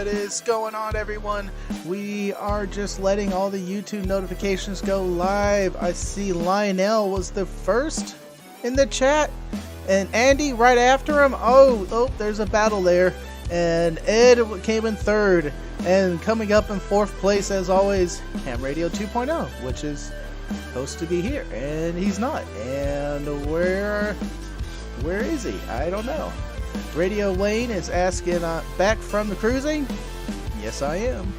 is going on, everyone? We are just letting all the YouTube notifications go live. I see Lionel was the first in the chat, and Andy right after him. Oh, there's a battle there. And Ed came in third, and coming up in fourth place, as always, Ham Radio 2.0, which is supposed to be here, and he's not. And where is he? I don't know. Radio Wayne is asking, back from the cruising? Yes, I am.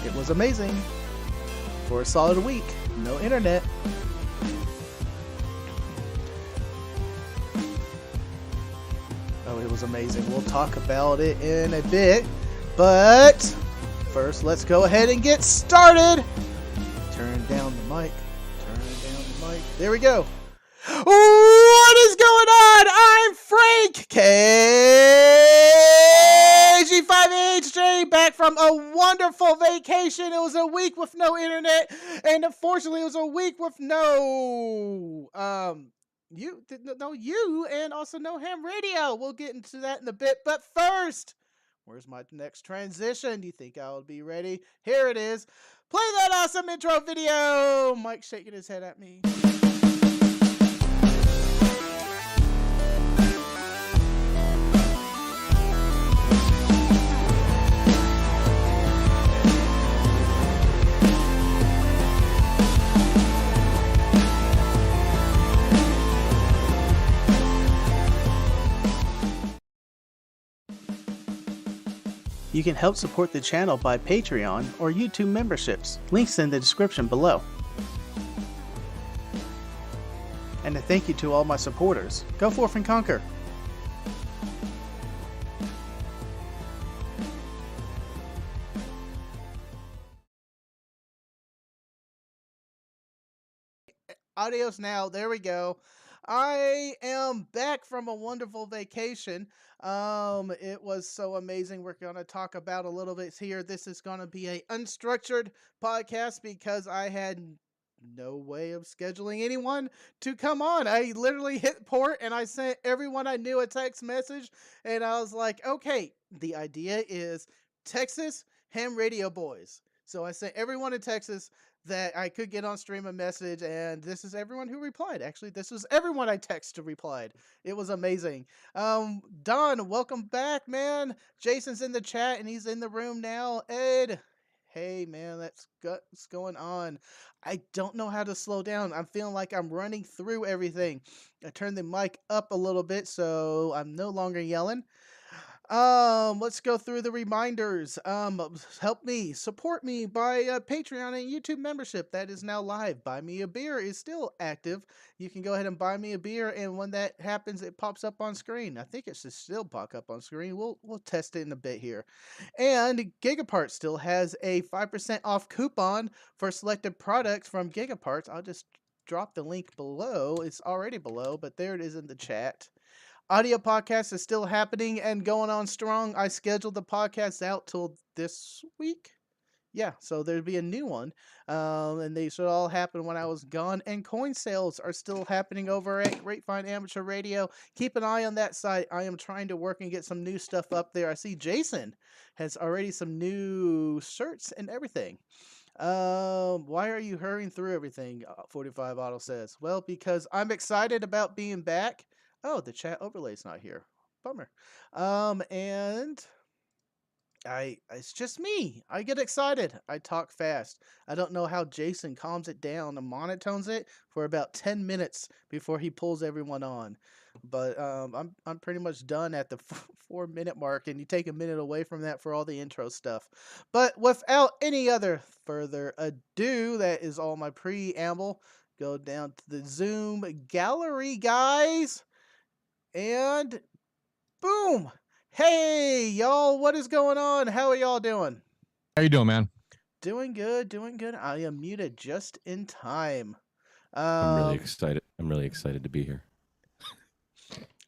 It was amazing. For a solid week. No internet. Oh, it was amazing. We'll talk about it in a bit. But first, let's go ahead and get started. Turn down the mic. There we go. What is going on? I'm Frank KG5HJ, back from a wonderful vacation. It was a week with no internet, and unfortunately, it was a week with you and also no ham radio. We'll get into that in a bit, but first, where's my next transition? Do you think I'll be ready? Here it is. Play that awesome intro video. Mike shaking his head at me. You can help support the channel by Patreon or YouTube memberships. Links in the description below. And a thank you to all my supporters. Go forth and conquer. Adios now. There we go. I am back from a wonderful vacation. It was so amazing. We're going to talk about a little bit here. This is going to be a unstructured podcast because I had no way of scheduling anyone to come on. I literally hit port and I sent everyone I knew a text message, and I was like, okay, the idea is Texas Ham Radio Boys. So I sent everyone in Texas that I could get on stream a message, and this is everyone who replied. Actually, this was everyone I texted replied. It was amazing. Don, welcome back, man. Jason's in the chat, and he's in the room now. Ed, hey, man, what's going on? I don't know how to slow down. I'm feeling like I'm running through everything. I turned the mic up a little bit, so I'm no longer yelling. Let's go through the reminders. Help me, support me by Patreon and YouTube membership. That is now live. Buy Me a Beer is still active. You can go ahead and buy me a beer, and when that happens, it pops up on screen. I think it should still pop up on screen. We'll test it in a bit here. And Gigapart still has a 5% off coupon for selected products from Gigaparts. I'll just drop the link below. It's already below, but there it is in the chat. Audio podcast is still happening and going on strong. I scheduled the podcast out till this week. Yeah, so there'll be a new one. And they should all happen when I was gone. And coin sales are still happening over at Grapevine Amateur Radio. Keep an eye on that site. I am trying to work and get some new stuff up there. I see Jason has already some new shirts and everything. Why are you hurrying through everything? 45 Auto says. Well, because I'm excited about being back. Oh, the chat overlay's not here. Bummer. And it's just me. I get excited. I talk fast. I don't know how Jason calms it down and monotones it for about 10 minutes before he pulls everyone on. But I'm pretty much done at the 4-minute mark, and you take a minute away from that for all the intro stuff. But without any other further ado, that is all my preamble. Go down to the Zoom gallery, guys. And boom! Hey, y'all, what is going on? How are y'all doing? How you doing, man? Doing good. I am muted just in time. I'm really excited. I'm really excited to be here.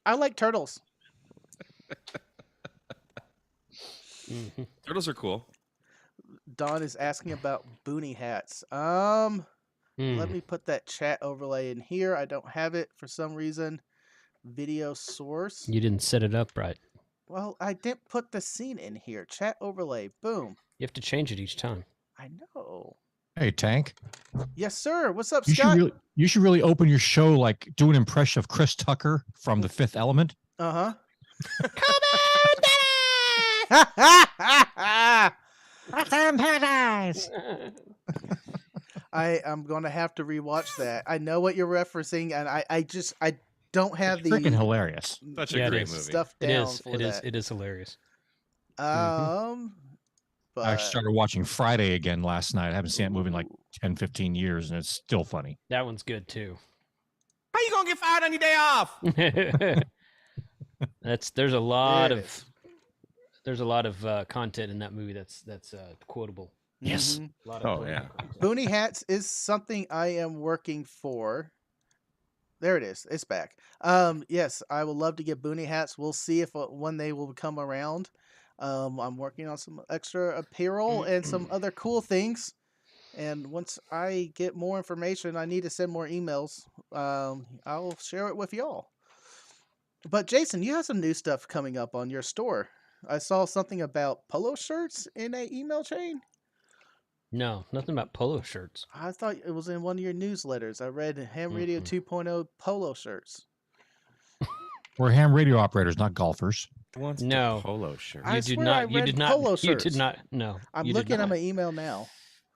I like turtles. Turtles are cool. Don is asking about boonie hats. Let me put that chat overlay in here. I don't have it for some reason. Video source. You didn't set it up right. Well, I didn't put the scene in here. Chat overlay. Boom. You have to change it each time. I know. Hey, Tank. Yes, sir. What's up, You Scott? you should really open your show like do an impression of Chris Tucker from The Fifth Element. Uh-huh. Paradise. I'm gonna have to rewatch that. I know what you're referencing, and I don't have the Freaking hilarious. Such a great movie. stuff It down is. for It is. that. It is hilarious. But I started watching Friday again last night. I haven't seen that movie in like 10, 15 years, and it's still funny. That one's good too. How you gonna get fired on your day off? There's a lot There it of is. there's a lot of content in that movie that's quotable. Yes. Mhm. A lot of Oh, quotable yeah. content. Boonie hats is something I am working for. There it is. It's back. Yes, I would love to get boonie hats. We'll see if when they will come around. I'm working on some extra apparel and some other cool things. And once I get more information, I need to send more emails. I'll share it with y'all. But Jason, you have some new stuff coming up on your store. I saw something about polo shirts in a email chain. No, nothing about polo shirts. I thought it was in one of your newsletters. I read Ham Radio Mm-mm. 2.0 polo shirts. We're ham radio operators, not golfers. Who wants No. the polo shirt? I You did swear not. I You read did not. polo You shirts. did not. No. I'm you did looking at not. my email now.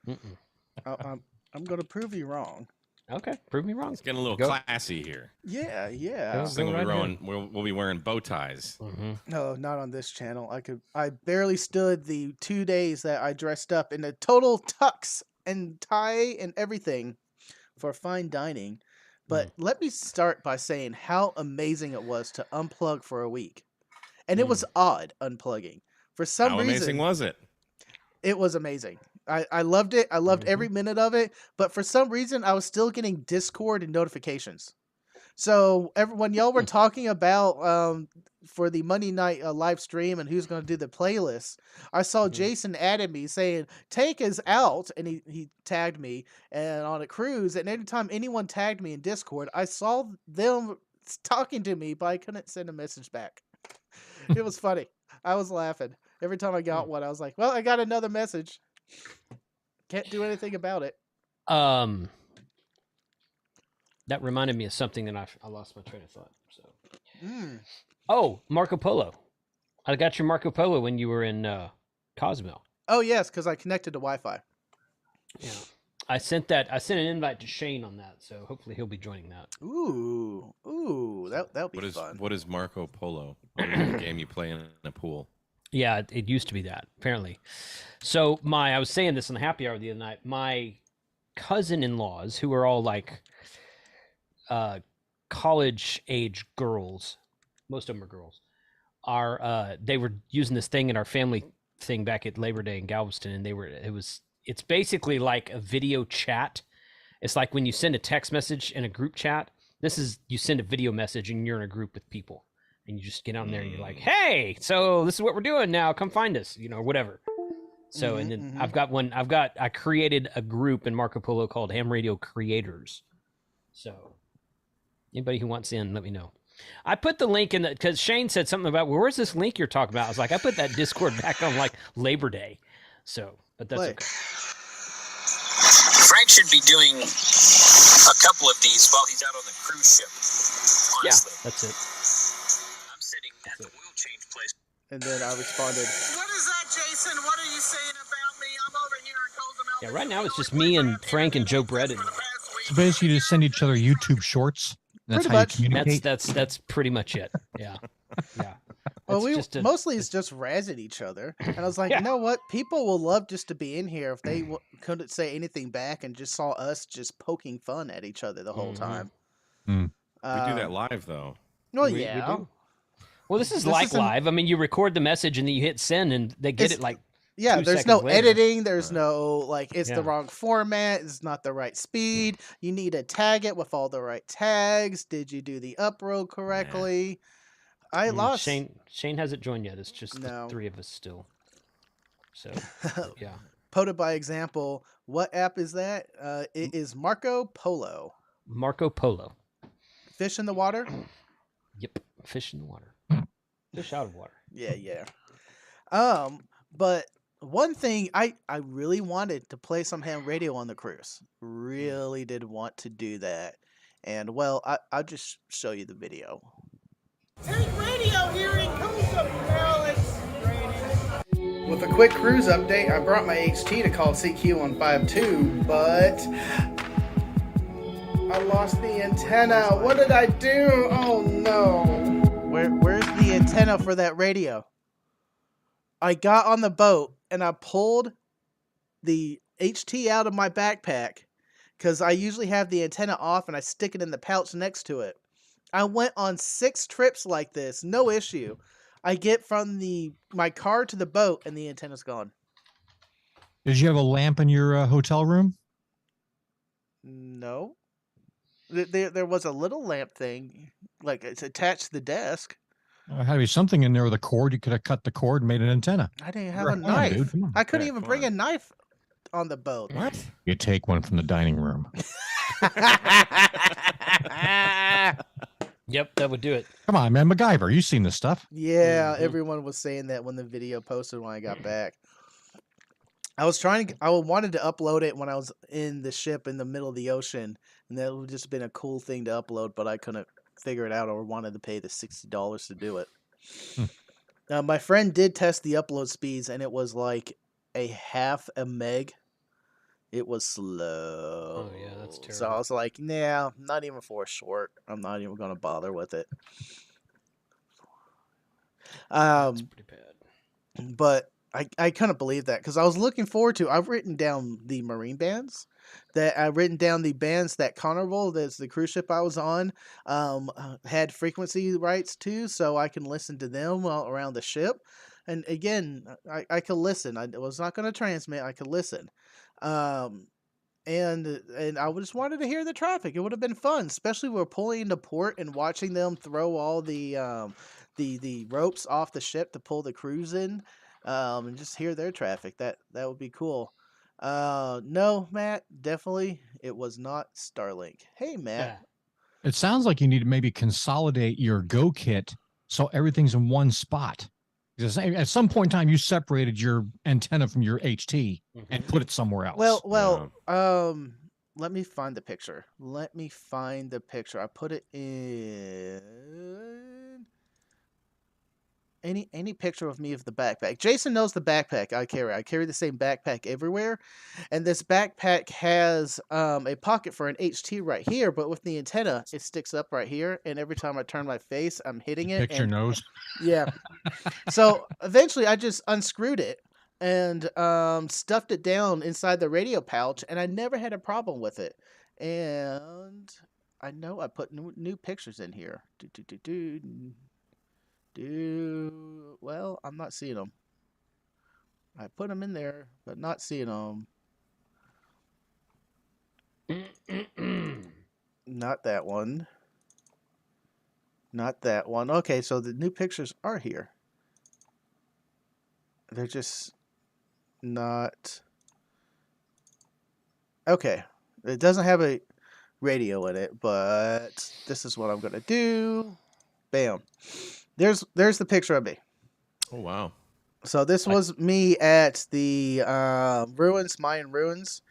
Mm-mm. I'm going to prove you wrong. Okay, prove me wrong. It's getting a little Go. classy here. Yeah, yeah. Go. This thing will be right ahead. wearing, we'll be wearing bow ties. Mm-hmm. No, not on this channel. I barely stood the 2 days that I dressed up in a total tux and tie and everything for fine dining. But let me start by saying how amazing it was to unplug for a week. And it was odd unplugging. For some How reason, amazing was it? it was amazing. I loved it. I loved every minute of it. But for some reason, I was still getting Discord and notifications. So when y'all were talking about for the Monday night live stream and who's going to do the playlist, I saw Jason added me saying Tank is out, and he tagged me and on a cruise. And anytime anyone tagged me in Discord, I saw them talking to me, but I couldn't send a message back. It was funny. I was laughing every time I got one. I was like, "Well, I got another message. Can't do anything about it." That reminded me of something that I lost my train of thought. So. Mm. Oh, Marco Polo. I got your Marco Polo when you were in Cozumel. Oh yes, because I connected to Wi-Fi. Yeah. I sent an invite to Shane on that, so hopefully he'll be joining that. Ooh, that'll be fun. What is Marco Polo? What is the game you play in a pool? Yeah, it used to be that, apparently. So I was saying this on the happy hour the other night. My cousin-in-laws, who are all like college age girls, most of them are girls, they were using this thing in our family thing back at Labor Day in Galveston, and it's basically like a video chat. It's like when you send a text message in a group chat. You send a video message and you're in a group with people, and you just get on there and you're like, "Hey, so this is what we're doing now. Come find us," or whatever. So, and then I created a group in Marco Polo called Ham Radio Creators. So anybody who wants in, let me know. I put the link in because Shane said something about, well, where's this link you're talking about? I was like, I put that Discord back on like Labor Day. So, but that's okay. Frank should be doing a couple of these while he's out on the cruise ship. Honestly. Yeah, that's it. I'm sitting at the oil change place. And then I responded, "What is that, Jason? What are you saying about me? I'm over here in Cozumel." Yeah, right now it's just me and Frank and Joe Bread. So basically, you just send each other YouTube shorts. That's Pretty how much. you communicate. That's pretty much it. Yeah, yeah. well, It's it's just razzing each other. And I was like, Yeah. you know what? People will love just to be in here if they couldn't say anything back and just saw us just poking fun at each other the whole time. We do that live though. Well, we yeah. do. Well, this is This like isn't- live. I mean, you record the message and then you hit send, and they get It's- it like. Yeah, 2 there's no seconds later. editing. There's no, it's Yeah. the wrong format. It's not the right speed. You need to tag it with all the right tags. Did you do the upload correctly? I lost. Shane hasn't joined yet. It's just No. the three of us still. So yeah. Pota by example. What app is that? It is Marco Polo. Marco Polo. Fish in the water? Yep. Fish in the water. Fish out of water. Yeah. But one thing I really wanted to play some ham radio on the cruise. Really did want to do that. And well, I'll just show you the video. Take radio hearing, Coulson. Well, it's raining. With a quick cruise update, I brought my HT to call CQ152, but I lost the antenna. What did I do? Oh no. Where's the antenna for that radio? I got on the boat and I pulled the HT out of my backpack because I usually have the antenna off and I stick it in the pouch next to it. I went on 6 trips like this, no issue. I get from my car to the boat and the antenna's gone. Did you have a lamp in your hotel room? No. There was a little lamp thing, like it's attached to the desk. There had to be something in there with a cord. You could have cut the cord and made an antenna. I didn't have You're a a fan, knife. dude. Come on. I couldn't Yeah, even come bring a on. knife on the boat. What? You take one from the dining room. Yep, that would do it. Come on, man. MacGyver, you've seen this stuff. Yeah, Mhm. everyone was saying that when the video posted when I got back. I wanted to upload it when I was in the ship in the middle of the ocean, and that would just been a cool thing to upload, but I couldn't figure it out or wanted to pay the $60 to do it. My friend did test the upload speeds, and it was like a half a meg. It was slow. Oh, yeah, that's So I terrible. was like, nah, not even for a short. I'm not even going to bother with it. That's pretty bad. But I couldn't believe that because I was looking forward to. I've written down the marine bands. I've written down the bands that Carnival, that's the cruise ship I was on, had frequency rights to, so I can listen to them while around the ship. And again, I could listen. I was not going to transmit. I could listen. And I just wanted to hear the traffic. It would have been fun, especially we're pulling into port and watching them throw all the ropes off the ship to pull the cruise in, and just hear their traffic. That would be cool. No, Matt, definitely it was not Starlink. Hey, Matt. Yeah. It sounds like you need to maybe consolidate your Go kit so everything's in one spot. Because at some point in time, you separated your antenna from your HT and put it somewhere else. Well, let me find the picture. I put it in any picture of me of the backpack. Jason knows the backpack I carry. I carry the same backpack everywhere, and this backpack has a pocket for an HT right here, but with the antenna, it sticks up right here, and every time I turn my face, I'm hitting it. Picture and, nose. Yeah. So eventually I just unscrewed it and stuffed it down inside the radio pouch, and I never had a problem with it. And I know I put new pictures in here. Well, I'm not seeing them. I put them in there, but not seeing them. Not that one. Not that one. Okay, so the new pictures are here. They're just not. Okay. It doesn't have a radio in it, but this is what I'm going to do. Bam. There's the picture of me. Oh wow. So this was me at the Mayan ruins.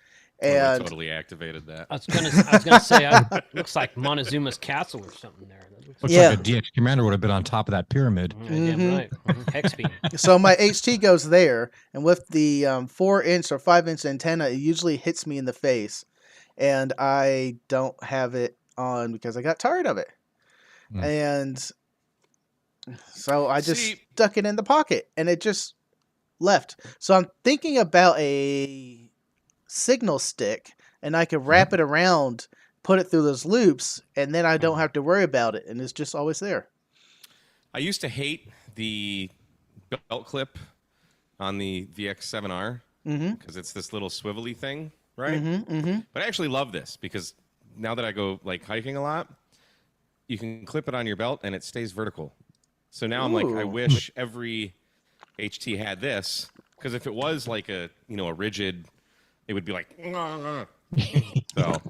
And I totally activated that. I was gonna say, looks like Montezuma's castle or something there. That looks Looks Yeah. like a DX commander would have been on top of that pyramid. Damn right. Hex beam. so my HT goes there, and with the 4-inch or 5-inch antenna, it usually hits me in the face, and I don't have it on because I got tired of it, and so I just stuck it in the pocket, and it just left. So I'm thinking about a signal stick, and I could wrap it around, put it through those loops, and then I don't have to worry about it, and it's just always there. I used to hate the belt clip on the VX7R because it's this little swivelly thing, right? But I actually love this because now that I go like hiking a lot, you can clip it on your belt and it stays vertical. So now I'm like, I wish every HT had this, because if it was like a rigid, it would be like so.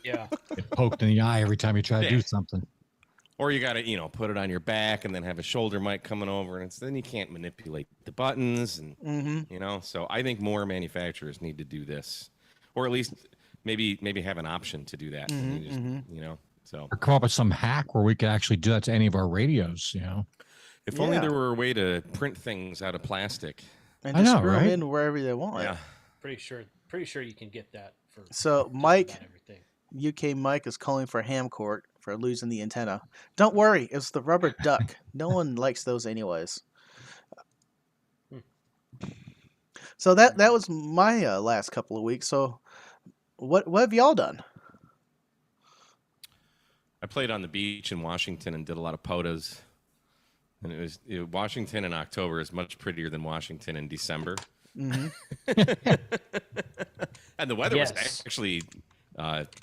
Yeah. Get poked in the eye every time you try to do something. or you got to, you know, put it on your back and then have a shoulder mic coming over, and then you can't manipulate the buttons, and you know. So I think more manufacturers need to do this, or at least maybe have an option to do that. And you just, you know, so Or come up with some hack where we could actually do that to any of our radios. You know, if only there were a way to print things out of plastic. And I just know, screw them right? in wherever they want. Yeah. Pretty sure you can get that for So just Mike, about everything. UK Mike is calling for ham court for losing the antenna. Don't worry, it's the rubber duck. No one likes those anyways. So that was my last couple of weeks. So what have y'all done? I played on the beach in Washington and did a lot of podas. And Washington in October is much prettier than Washington in December. And the weather was actually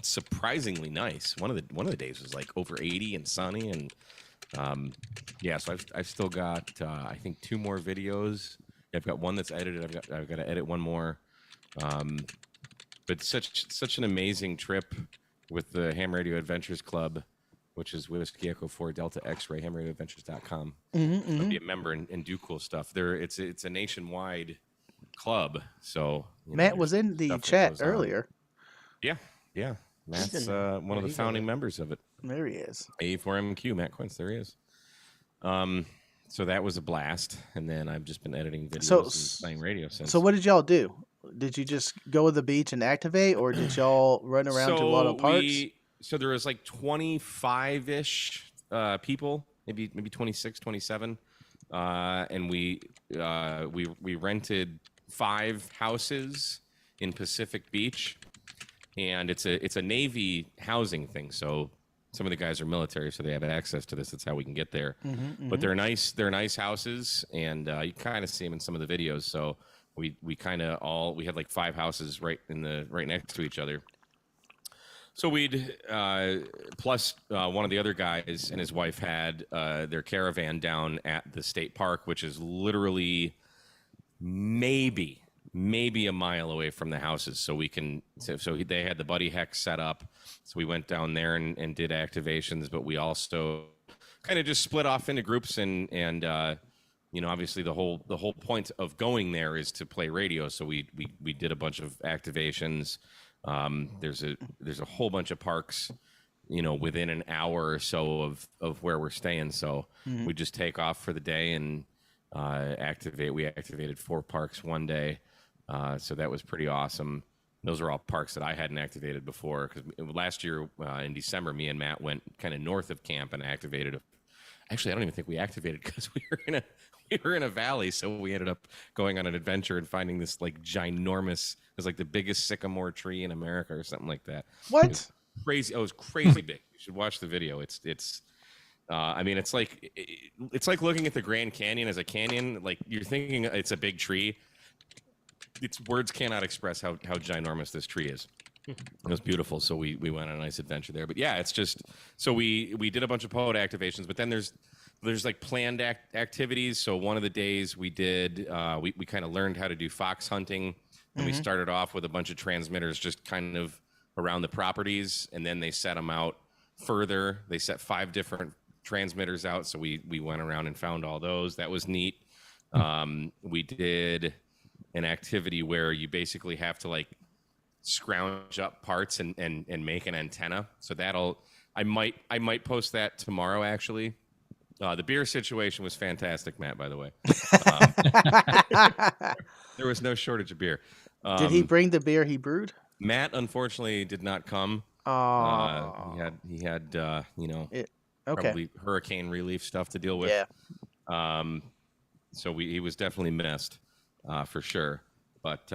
surprisingly nice. One of the days was like over 80 and sunny, and so I've still got I think 2 more videos. I've got one that's edited. I've got to edit one more. But such an amazing trip with the Ham Radio Adventures Club, which is Whiskey Echo 4 Delta X-Ray, hamradioadventures.com. Be a member and do cool stuff. It's a nationwide club. So Matt was in the chat earlier. Yeah. Matt's one of the founding members of it. There he is. A4MQ, Matt Quince. There he is. So that was a blast. And then I've just been editing videos and playing radio since. So what did y'all do? Did you just go to the beach and activate, or did y'all run around to a lot of parks? So there was like 25-ish people, maybe 26, 27. And we rented 5 houses in Pacific Beach. And it's a Navy housing thing. So some of the guys are military, so they have access to this. That's how we can get there. But they're nice. They're nice houses, and you kind of see them in some of the videos. So we had like 5 houses right next to each other. So we'd plus one of the other guys and his wife had their caravan down at the state park, which is literally maybe a mile away from the houses. So they had the Buddy Hex set up. So we went down there and did activations, but we also kind of just split off into groups and you know, obviously the whole point of going there is to play radio. So we did a bunch of activations. There's a whole bunch of parks, you know, within an hour or so of where we're staying. So we just take off for the day and activate. We activated 4 parks one day. So that was pretty awesome. Those are all parks that I hadn't activated before, because last year in December, me and Matt went kind of north of camp and activated. Actually, I don't even think we activated because we were in a valley. So we ended up going on an adventure and finding this like ginormous, it was like the biggest sycamore tree in America or something like that. What? It was crazy. Oh, it was crazy big. You should watch the video. It's I mean, it's like looking at the Grand Canyon as a canyon. Like, you're thinking it's a big tree. Words cannot express how ginormous this tree is. It was beautiful. So we went on a nice adventure there. But yeah, it's just, so we did a bunch of pod activations, but then there's like planned activities. So one of the days we did, we kind of learned how to do fox hunting, and we started off with a bunch of transmitters just kind of around the properties, and then they set them out further. They set 5 different transmitters out. So we went around and found all those. That was neat. We did an activity where you basically have to like scrounge up parts and make an antenna. So I might post that tomorrow, actually. The beer situation was fantastic, Matt, by the way. There was no shortage of beer. Did he bring the beer he brewed? Matt, unfortunately, did not come. Oh. He had you know, Okay. probably hurricane relief stuff to deal with. Yeah. So he was definitely missed, for sure. But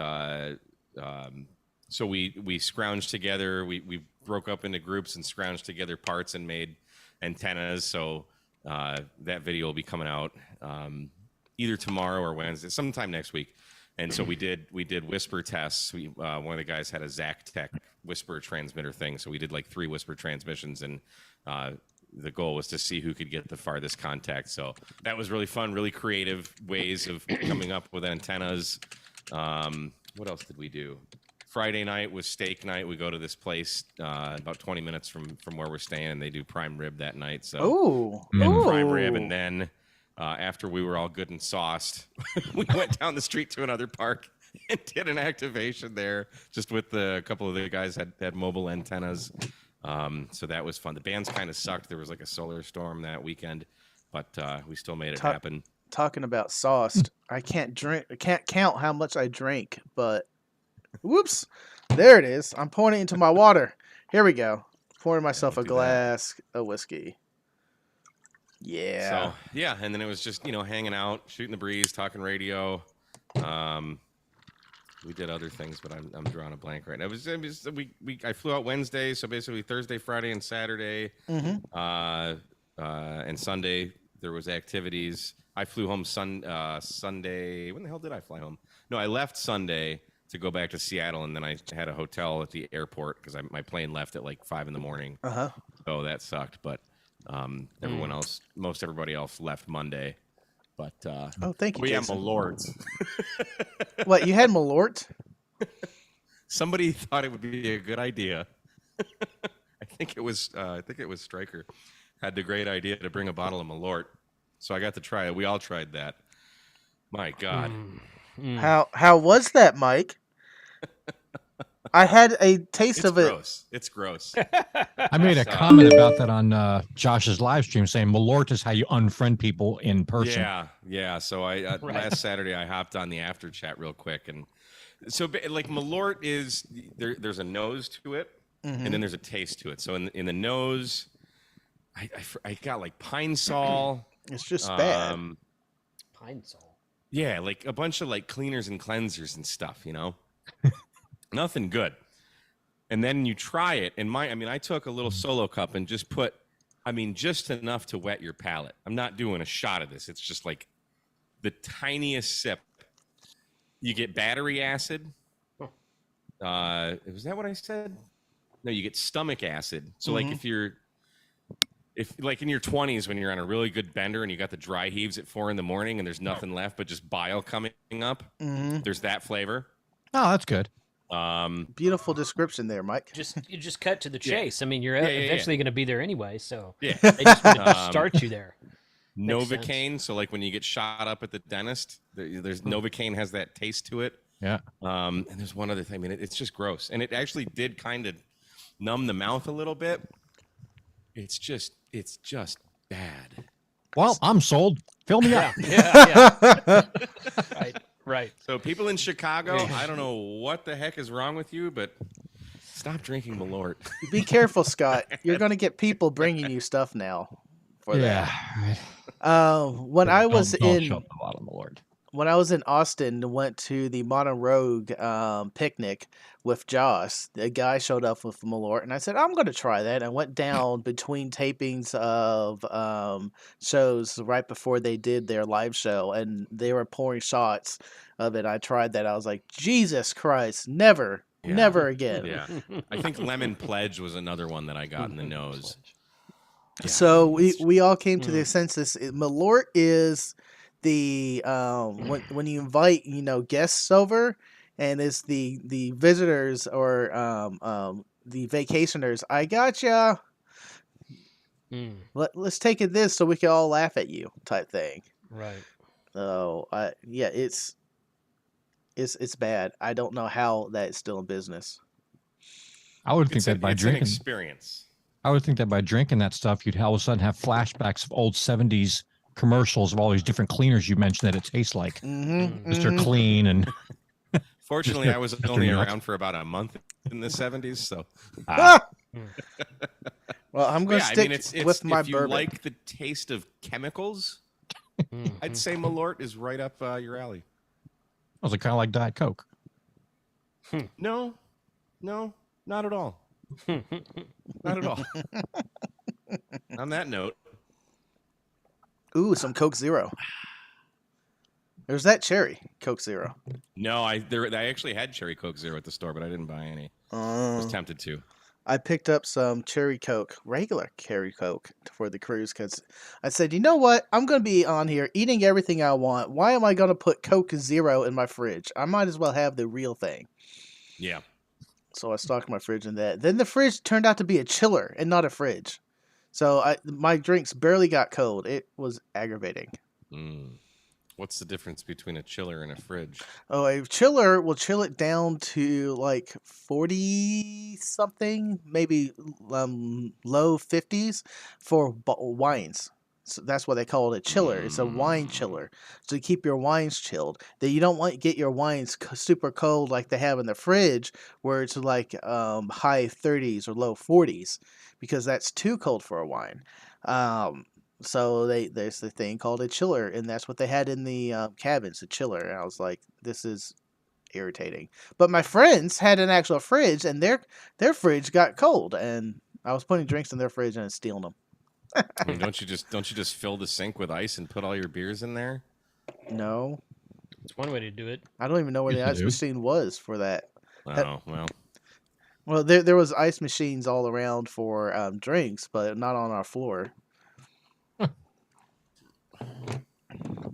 so we scrounged together. We broke up into groups and scrounged together parts and made antennas. So that video will be coming out either tomorrow or Wednesday, sometime next week. And so we did whisper tests. One of the guys had a Zac Tech whisper transmitter thing. So we did like 3 whisper transmissions, and the goal was to see who could get the farthest contact. So that was really fun, really creative ways of coming up with antennas. What else did we do? Friday night was steak night. We go to this place about 20 minutes from where we're staying, and they do prime rib that night. So Oh, we had prime rib, and then after we were all good and sauced, we went down the street to another park and did an activation there, just with a couple of the guys had mobile antennas. So that was fun. The bands kind of sucked. There was like a solar storm that weekend, but we still made it happen. Talking about sauced, I can't count how much I drank, but whoops, there it is. I'm pouring it into my water. Here we go. Pouring myself a glass of whiskey. Yeah. So yeah, and then it was just hanging out, shooting the breeze, talking radio. We did other things, but I'm drawing a blank right now. I flew out Wednesday, so basically Thursday, Friday, and Saturday, and Sunday there was activities. I flew home Sunday. When the hell did I fly home? No, I left Sunday to go back to Seattle, and then I had a hotel at the airport because my plane left at like 5 a.m. So that sucked. But most everybody else left Monday. But thank you, we have Jason. Malort. What, you had Malort? Somebody thought it would be a good idea. I think it was Stryker had the great idea to bring a bottle of Malort. So I got to try it. We all tried that. My God. How was that, Mike? I had a taste of it. It's gross. I made a comment about that on Josh's live stream, saying Malort is how you unfriend people in person. Yeah. So I last Saturday I hopped on the after chat real quick, and so like Malort is there's a nose to it, and then there's a taste to it. So in the nose, I got like pine sol. It's just bad. Pine sol. Yeah, like a bunch of like cleaners and cleansers and stuff, Nothing good. And then you try it, and I took a little solo cup and just put, just enough to wet your palate. I'm not doing a shot of this. It's just like the tiniest sip. You get battery acid. Was that what I said? No, you get stomach acid. So like if like in your 20s when you're on a really good bender and you got the dry heaves at 4 a.m. and there's nothing left but just bile coming up, there's that flavor. Oh, that's good. Beautiful description there, Mike. You just cut to the chase. You're eventually going to be there anyway, so yeah. They just want to start you there. Novocaine, so like when you get shot up at the dentist, there's Novocaine has that taste to it. Yeah. And there's one other thing. It's just gross, and it actually did kind of numb the mouth a little bit. It's just bad. Well, I'm sold. Fill me up. Yeah. Right. So people in Chicago, I don't know what the heck is wrong with you, but stop drinking Malort. Be careful, Scott. You're going to get people bringing you stuff now. For that. When I was in Austin, went to the Modern Rogue picnic with Josh. A guy showed up with Malort, and I said, I'm going to try that. I went down between tapings of shows right before they did their live show, and they were pouring shots of it. I tried that. I was like, Jesus Christ, never again. Yeah. I think Lemon Pledge was another one that I got in the nose. Yeah. So we all came to the senses. Malort is the when you invite guests over, and it's the visitors or the vacationers. I gotcha. Let's take it this so we can all laugh at you type thing. Right. So it's bad. I don't know how that's still in business. I would think that by drinking, an experience. I would think that by drinking that stuff, you'd all of a sudden have flashbacks of old 70s commercials of all these different cleaners you mentioned that it tastes like. Mr. Clean and. Fortunately, I was only around for about a month in the 70s, so. Well, I'm going to stick with my bourbon. If you like the taste of chemicals, I'd say Malort is right up your alley. Was it kind of like Diet Coke? No, not at all. Not at all. On that note. Ooh, some Coke Zero. There's that cherry Coke Zero. No, I actually had cherry Coke Zero at the store, but I didn't buy any. I was tempted to. I picked up some cherry Coke, regular cherry Coke for the cruise because I said, you know what? I'm going to be on here eating everything I want. Why am I going to put Coke Zero in my fridge? I might as well have the real thing. Yeah. So I stocked my fridge in that. Then the fridge turned out to be a chiller and not a fridge. So my drinks barely got cold. It was aggravating. Mm. What's the difference between a chiller and a fridge? Oh, a chiller will chill it down to like 40 something, maybe low 50s for wines. So that's why they call it a chiller. It's a wine chiller. So you keep your wines chilled. Then you don't want to get your wines super cold like they have in the fridge where it's like high 30s or low 40s because that's too cold for a wine. Um, so there's the thing called a chiller, and that's what they had in the cabins, a chiller. And I was like, this is irritating. But my friends had an actual fridge, and their fridge got cold, and I was putting drinks in their fridge and stealing them. I mean, don't you just fill the sink with ice and put all your beers in there? No, It's one way to do it. I don't even know where the Yes, you ice do. machine was for that. Oh well. Well, there was ice machines all around for drinks, but not on our floor.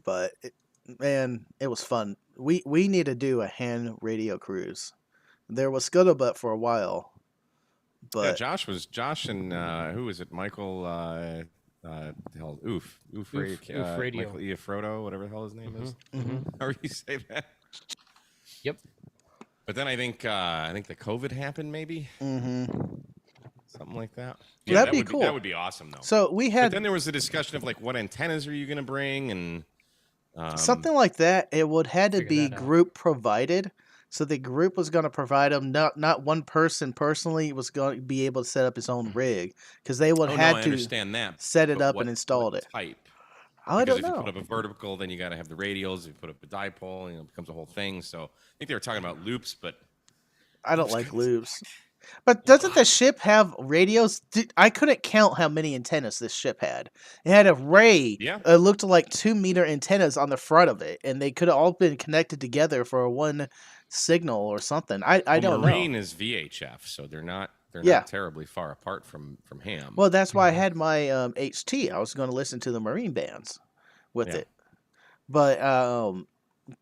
But man, it was fun. We need to do a hand radio cruise. There was scuttlebutt for a while, Yeah, but Josh and who was it? Michael the hell Oof Oof Radio. Michael Iafrodo, whatever the hell his name is. How do you say that? Yep. But then I think the COVID happened, maybe something like that. Well, that'd be would cool. That would be awesome, though. so we But had then there was a discussion of like what antennas are you going to bring and something like that. It would had to Figure be that out. group provided. So the group was going to provide them. Not one person personally was going to be able to set up his own rig because they would Oh, have no, I to understand that. set it but up what, and installed what it. type? I Because don't if know. you put up a vertical, then you got to have the radials. If you put up a dipole, it becomes a whole thing. So I think they were talking about loops, but I don't like loops. But doesn't the ship have radios? I couldn't count how many antennas this ship had. It had array. Yeah. It looked like 2-meter antennas on the front of it, and they could have all been connected together for one signal or something. I don't Marine know. is VHF, so they're not Yeah. not terribly far apart from ham. Well, that's why I had my HT. I was going to listen to the Marine bands with Yeah. it,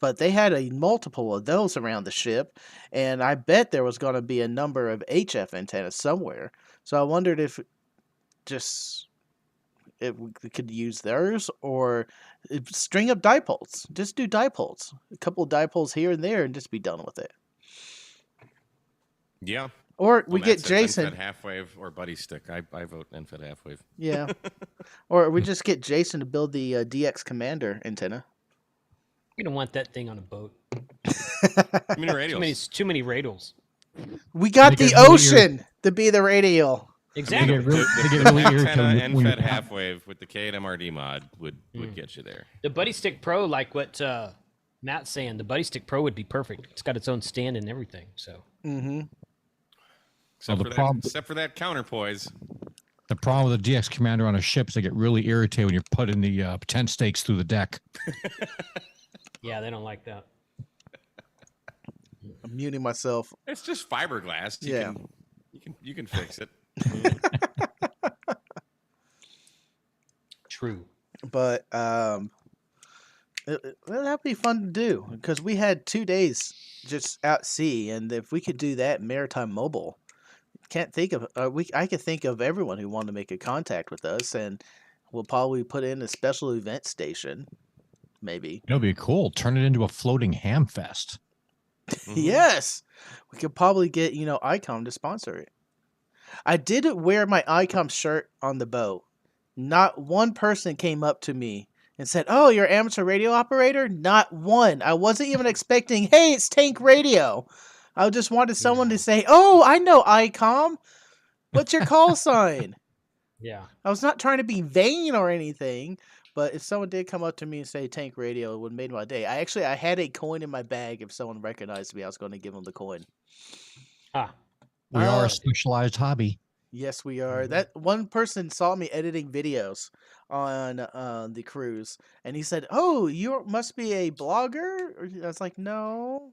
but they had a multiple of those around the ship, and I bet there was going to be a number of HF antennas somewhere. So I wondered if we could use theirs or string up dipoles. Just do dipoles, a couple of dipoles here and there, and just be done with it. Yeah. Or we Well, get Matt said Jason. NFED half wave or buddy stick. I vote NFED half wave. Yeah. Or we just get Jason to build the DX Commander antenna. You don't want that thing on a boat. Too many radials. Too many radials. We got Make the it really ocean to be the radial. Exactly. They get really The irritated antenna when you NFED half wave with the KMRD mod would get you there. The Buddy Stick Pro, like what Matt's saying, the Buddy Stick Pro would be perfect. It's got its own stand and everything. So Mm-hmm. Except for that counterpoise. The problem with the DX Commander on a ship is they get really irritated when you're putting the tent stakes through the deck. yeah, they don't like that. I'm muting myself. It's just fiberglass. You can fix it. True. But that'd be fun to do because we had 2 days just out sea, and if we could do that maritime mobile, can't think of I could think of everyone who wanted to make a contact with us, and we'll probably put in a special event station, maybe. It'll be cool. Turn it into a floating ham fest. Yes, we could probably get ICOM to sponsor it. I did wear my ICOM shirt on the boat. Not one person came up to me and said, "Oh, you're an amateur radio operator?" Not one. I wasn't even expecting, "Hey, it's Tank Radio." I just wanted someone to say, "Oh, I know ICOM. What's your call sign?" Yeah. I was not trying to be vain or anything, but if someone did come up to me and say Tank Radio, it would have made my day. I had a coin in my bag. If someone recognized me, I was going to give them the coin. Ah. We are a specialized hobby. Yes, we are. That one person saw me editing videos on the cruise, and he said, "Oh, you must be a blogger." I was like, "No,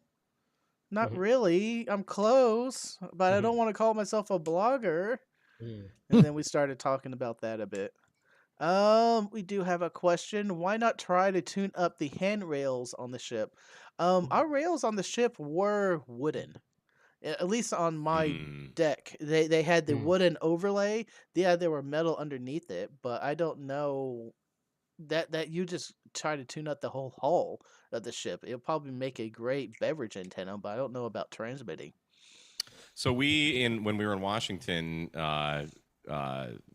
not really. I'm close, but I don't want to call myself a blogger." And then we started talking about that a bit. We do have a question. Why not try to tune up the handrails on the ship? Our rails on the ship were wooden. At least on my Hmm. deck, they had the Hmm. wooden overlay. Yeah, there were metal underneath it, but I don't know that you just try to tune up the whole hull of the ship. It'll probably make a great beverage antenna, but I don't know about transmitting. So when we were in Washington,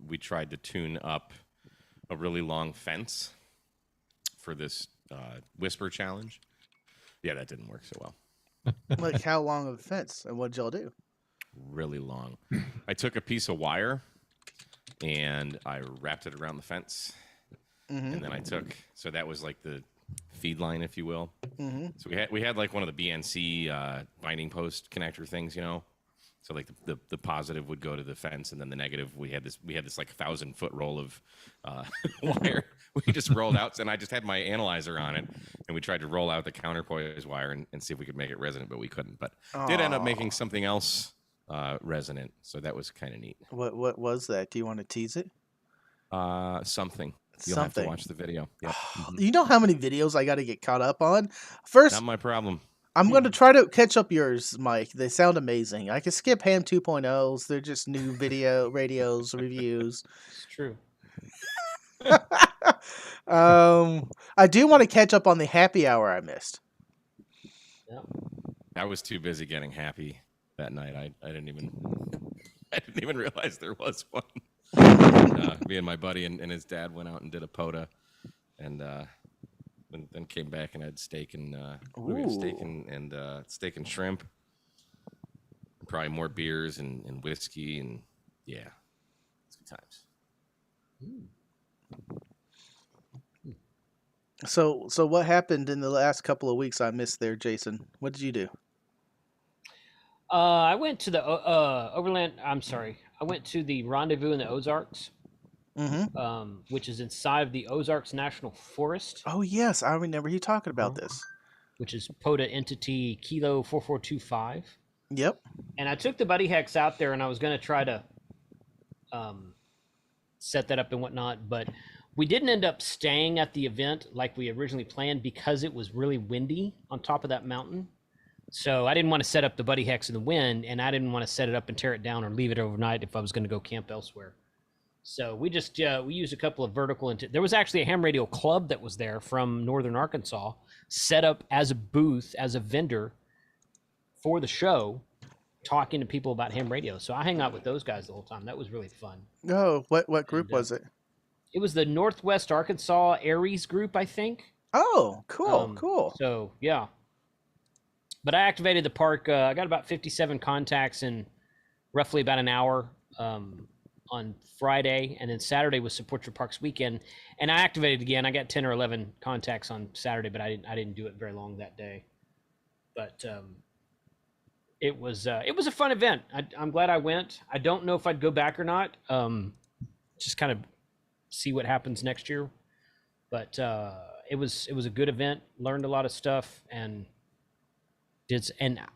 we tried to tune up a really long fence for this whisper challenge. Yeah, that didn't work so well. Like how long of a fence, and what'd y'all do? Really long. I took a piece of wire and I wrapped it around the fence, Mm-hmm. and then so that was like the feed line, if you will. Mm-hmm. So we had like one of the BNC binding post connector things, you know. So like the positive would go to the fence, and then the negative we had this like 1,000-foot roll of wire. We just rolled out, and I just had my analyzer on it, and we tried to roll out the counterpoise wire and see if we could make it resonant, but we couldn't. But did end up making something else resonant, so that was kind of neat. What was that? Do you want to tease it? Something. You'll have to watch the video. Yep. You know how many videos I got to get caught up on? First, Not my problem. I'm going to try to catch up yours, Mike. They sound amazing. I can skip Ham 2.0s. They're just new video, radios, reviews. It's true. I do want to catch up on the happy hour I missed. Yeah. I was too busy getting happy that night. I didn't even realize there was one. Me and my buddy and his dad went out and did a POTA, and then came back and had steak and we had steak and shrimp, probably more beers and whiskey, and yeah, it's good times. So what happened in the last couple of weeks I missed there, Jason? What did you do? I went to the Overland. I'm sorry. I went to the Rendezvous in the Ozarks, which is inside of the Ozarks National Forest. Oh yes, I remember you talking about this. Which is POTA entity Kilo 4425. Yep. And I took the Buddy Hex out there, and I was going to try to set that up and whatnot, but we didn't end up staying at the event like we originally planned because it was really windy on top of that mountain. So I didn't want to set up the Buddy Hex in the wind, and I didn't want to set it up and tear it down or leave it overnight if I was going to go camp elsewhere. So we just we used a couple of vertical. There was actually a ham radio club that was there from Northern Arkansas, set up as a booth, as a vendor for the show, talking to people about ham radio. So I hang out with those guys the whole time. That was really fun. Oh, what group was it? It was the Northwest Arkansas Aries group, I think. Oh, cool, cool. So yeah. But I activated the park. I got about 57 contacts in roughly about an hour on Friday, and then Saturday was Support Your Parks weekend, and I activated again. I got 10 or 11 contacts on Saturday, but I didn't do it very long that day. But it was a fun event. I'm glad I went. I don't know if I'd go back or not. Just kind of see what happens next year. But it was a good event. Learned a lot of stuff, and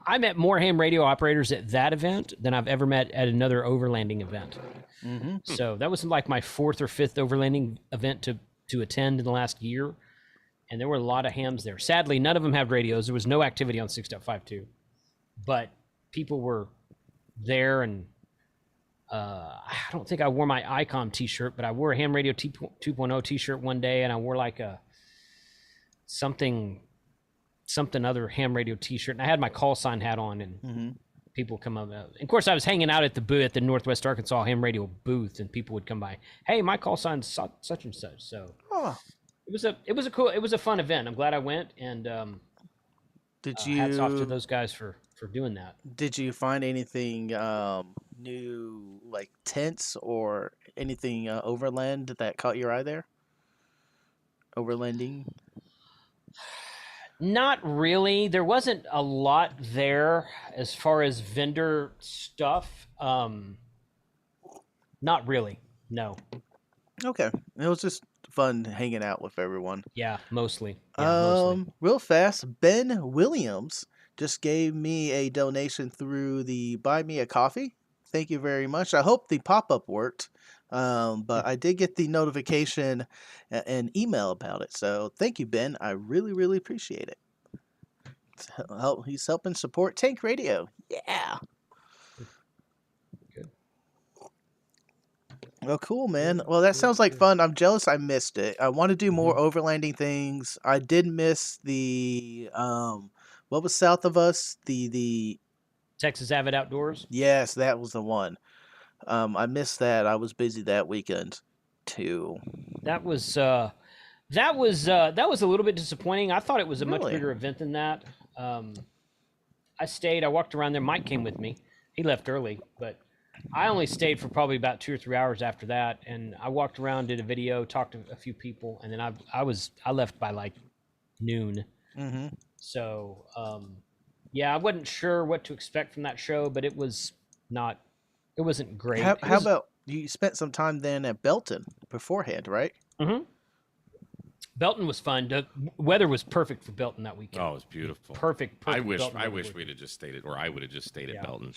I met more ham radio operators at that event than I've ever met at another overlanding event. So that was like my 4th or 5th overlanding event to attend in the last year, and there were a lot of hams there. Sadly, none of them have radios. There was no activity on 6.52, but people were there, and I don't think I wore my ICOM t-shirt, but I wore a ham radio 2.0 t-shirt one day, and I wore like a something other ham radio t-shirt, and I had my call sign hat on, and people come up. And of course, I was hanging out at the booth at the Northwest Arkansas ham radio booth, and people would come by. Hey, my call sign's such and such. So it was a fun event. I'm glad I went, and hats off to those guys for doing that. Did you find anything new, like tents or anything overland that caught your eye there? Overlanding? Not really. There wasn't a lot there as far as vendor stuff. Not really. No. Okay. It was just fun hanging out with everyone. Yeah, mostly. Mostly. Real fast, Ben Williams just gave me a donation through the Buy Me a Coffee. Thank you very much. I hope the pop-up worked. But I did get the notification and email about it. So thank you, Ben. I really, really appreciate it. He's helping support Tank Radio. Yeah. Good. Well, cool, man. Well, that sounds like fun. I'm jealous I missed it. I want to do more overlanding things. I did miss the what was south of us? The Texas Avid Outdoors. yes, that was the one. I missed that. I was busy that weekend too. That was that was a little bit disappointing. I thought it was a much Really? bigger event than that. I stayed. I walked around there. Mike came with me. He left early, but I only stayed for probably about 2 or 3 hours after that. And I walked around, did a video, talked to a few people, and then I left by like noon. Mm-hmm. So yeah, I wasn't sure what to expect from that show, but it wasn't great. How about you spent some time then at Belton beforehand, right? Mm-hmm. Belton was fun. The weather was perfect for Belton that weekend. Oh, it was beautiful. Perfect. I wish Belton we'd have just stayed or I would have just stayed at Belton.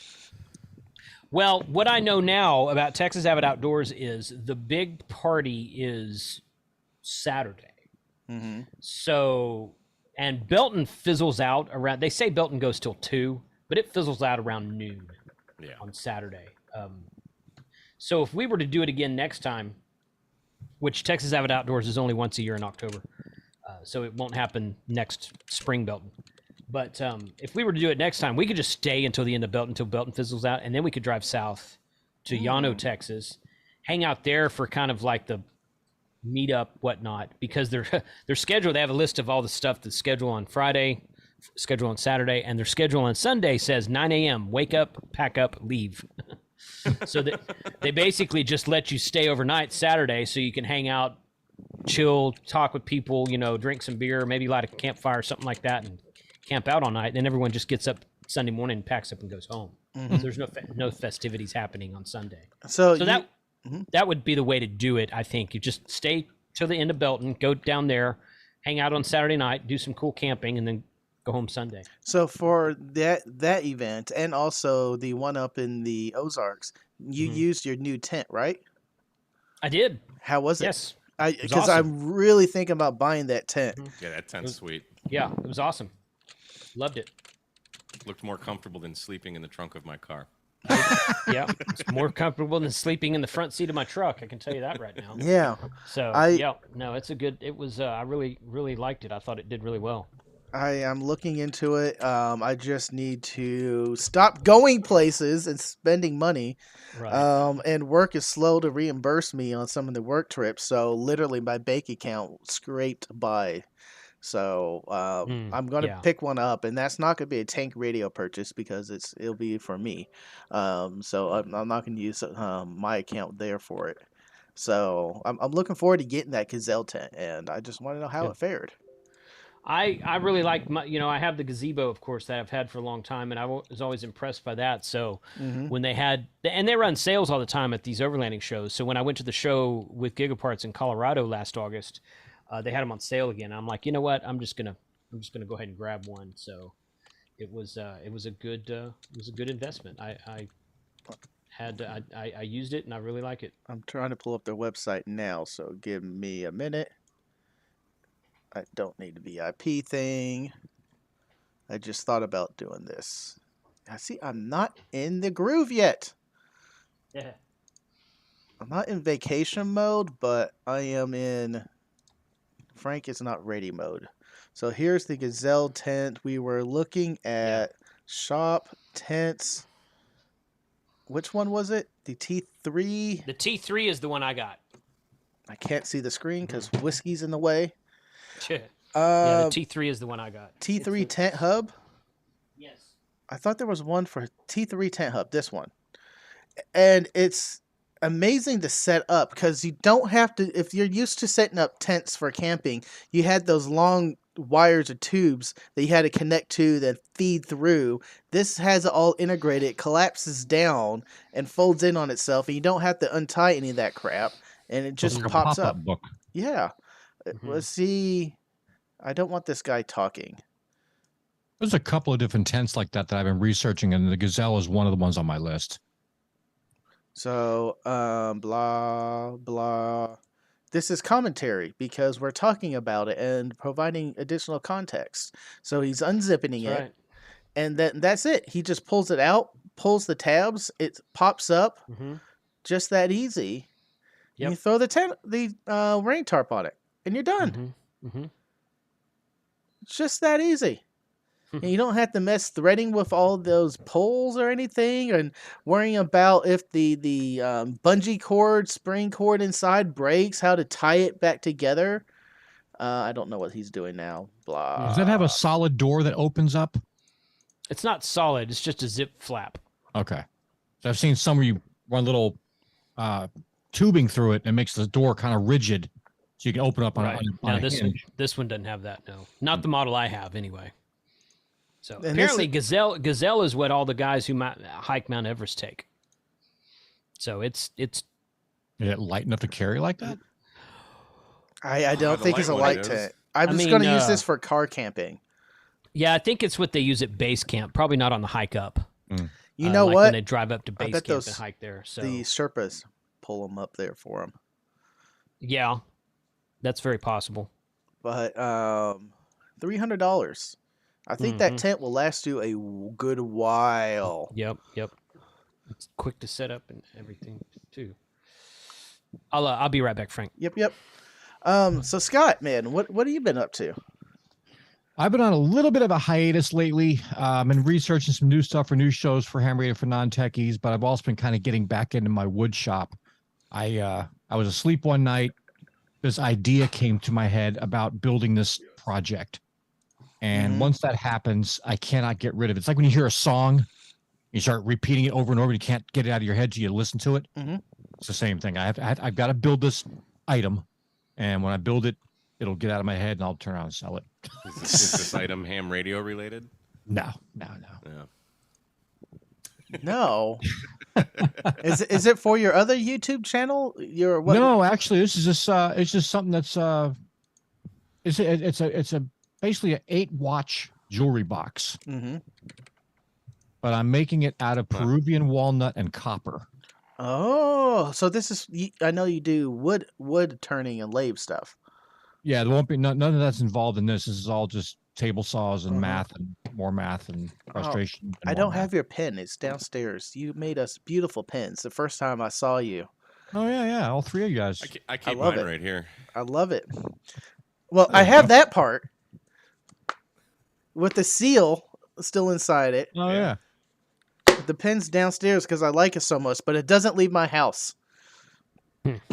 Well, what I know now about Texas Avid Outdoors is the big party is Saturday. Mm-hmm. So, and Belton fizzles out around, they say Belton goes till 2, but it fizzles out around noon on Saturday. So if we were to do it again next time, which Texas Avid Outdoors is only once a year in October, so it won't happen next spring Belton. But if we were to do it next time, we could just stay until the end of Belton, until Belton fizzles out, and then we could drive south to Llano, Texas, hang out there for kind of like the meetup, whatnot, because their schedule, they have a list of all the stuff that's scheduled on Friday, schedule on Saturday, and their schedule on Sunday says 9 a.m., wake up, pack up, leave. So they basically just let you stay overnight Saturday so you can hang out, chill, talk with people, drink some beer, maybe light a campfire or something like that, and camp out all night. Then everyone just gets up Sunday morning, packs up, and goes home. Mm-hmm. So there's no festivities happening on Sunday. So that would be the way to do it, I think. You just stay till the end of Belton, go down there, hang out on Saturday night, do some cool camping, and then go home Sunday. So for that event and also the one up in the Ozarks, you used your new tent, right? I did. How was it? Yes. Because I'm really thinking about buying that tent. Yeah, that tent's sweet. Yeah, it was awesome. Loved it. Looked more comfortable than sleeping in the trunk of my car. Yeah, it's more comfortable than sleeping in the front seat of my truck. I can tell you that right now. Yeah. So it was. I really liked it. I thought it did really well. I am looking into it. I just need to stop going places and spending money. Right. And work is slow to reimburse me on some of the work trips. So literally my bank account scraped by. So I'm going to pick one up, and that's not going to be a Tank Radio purchase because it'll be for me. So I'm not going to use my account there for it. So I'm looking forward to getting that gazelle tent, and I just want to know how it fared. I really like my, I have the gazebo, of course, that I've had for a long time, and I was always impressed by that. So when they run sales all the time at these overlanding shows. So when I went to the show with Gigaparts in Colorado last August, they had them on sale again. I'm like, you know what? I'm just gonna go ahead and grab one. So it was a good investment. I used it and I really like it. I'm trying to pull up their website now, so give me a minute. I don't need the VIP thing. I just thought about doing this. I see I'm not in the groove yet. Yeah. I'm not in vacation mode, but I am in Frank is not ready mode. So here's the gazelle tent. We were looking at shop tents. Which one was it? The T3? The T3 is the one I got. I can't see the screen because whiskey's in the way. Yeah, the T3 is the one I got. T3 tent hub? Yes. I thought there was one for T3 tent hub, this one. And it's amazing to set up because you don't have to, if you're used to setting up tents for camping, you had those long wires or tubes that you had to connect to that feed through. This has it all integrated, it collapses down and folds in on itself, and you don't have to untie any of that crap, and it just like pops a up. pop-up book. Yeah. Let's see. I don't want this guy talking. There's a couple of different tents like that I've been researching, and the Gazelle is one of the ones on my list. So, blah, blah. this is commentary because we're talking about it and providing additional context. So he's unzipping That's it, right. and that's it. He just pulls it out, pulls the tabs, it pops up, Mm-hmm. just that easy. And Yep. you throw the rain tarp on it, and you're done. Mm-hmm. Mm-hmm. It's just that easy. And you don't have to mess threading with all those poles or anything, and worrying about if the bungee cord, spring cord inside breaks, how to tie it back together. I don't know what he's doing now. Blah. Does that have a solid door that opens up? It's not solid. It's just a zip flap. Okay. So I've seen some where you run little tubing through it and it makes the door kind of rigid, so you can open up on, Right. on Now a hinge. this one doesn't have that. No, not the model I have anyway. So And this apparently, Gazelle is what all the guys who hike Mount Everest take. So it's Is it light enough to carry like that? I don't the think it's a light light one is. tent. I'm I just mean, going to use this for car camping. yeah, I think it's what they use at base camp. Probably not on the hike up. You know like what? when they drive up to I base bet camp those- and hike there. So The Sherpas pull them up there for them. yeah, that's very possible. But $300. I think that tent will last you a good while. Yep. It's quick to set up and everything too. I'll be right back, Frank. Yep. So Scott, man, what have you been up to? I've been on a little bit of a hiatus lately. I've been researching some new stuff for new shows for Ham Radio for non-techies, but I've also been kind of getting back into my wood shop. I was asleep one night. This idea came to my head about building this project. And once that happens, I cannot get rid of it. It's like when you hear a song, you start repeating it over and over, and you can't get it out of your head till you listen to it. It's the same thing. I've got to build this item, and when I build it, it'll get out of my head, and I'll turn around and sell it. Is this item ham radio related? No. Yeah. No. Is it for your other YouTube channel? Your what? No, actually, this is just it's just something that's it's a basically an 8-watch jewelry box, but I'm making it out of Peruvian walnut and copper. Oh, so this is I know you do wood turning and lathe stuff. Yeah, there won't be none of that's involved in this. This is all just table saws and math and more math and frustration. I don't have your pen. It's downstairs. You made us beautiful pens the first time I saw you. Oh yeah, all three of you guys. I keep love mine it. right here. I love it. Well, I have that part with the seal still inside it. Oh yeah. The pen's downstairs because I like it so much, but it doesn't leave my house.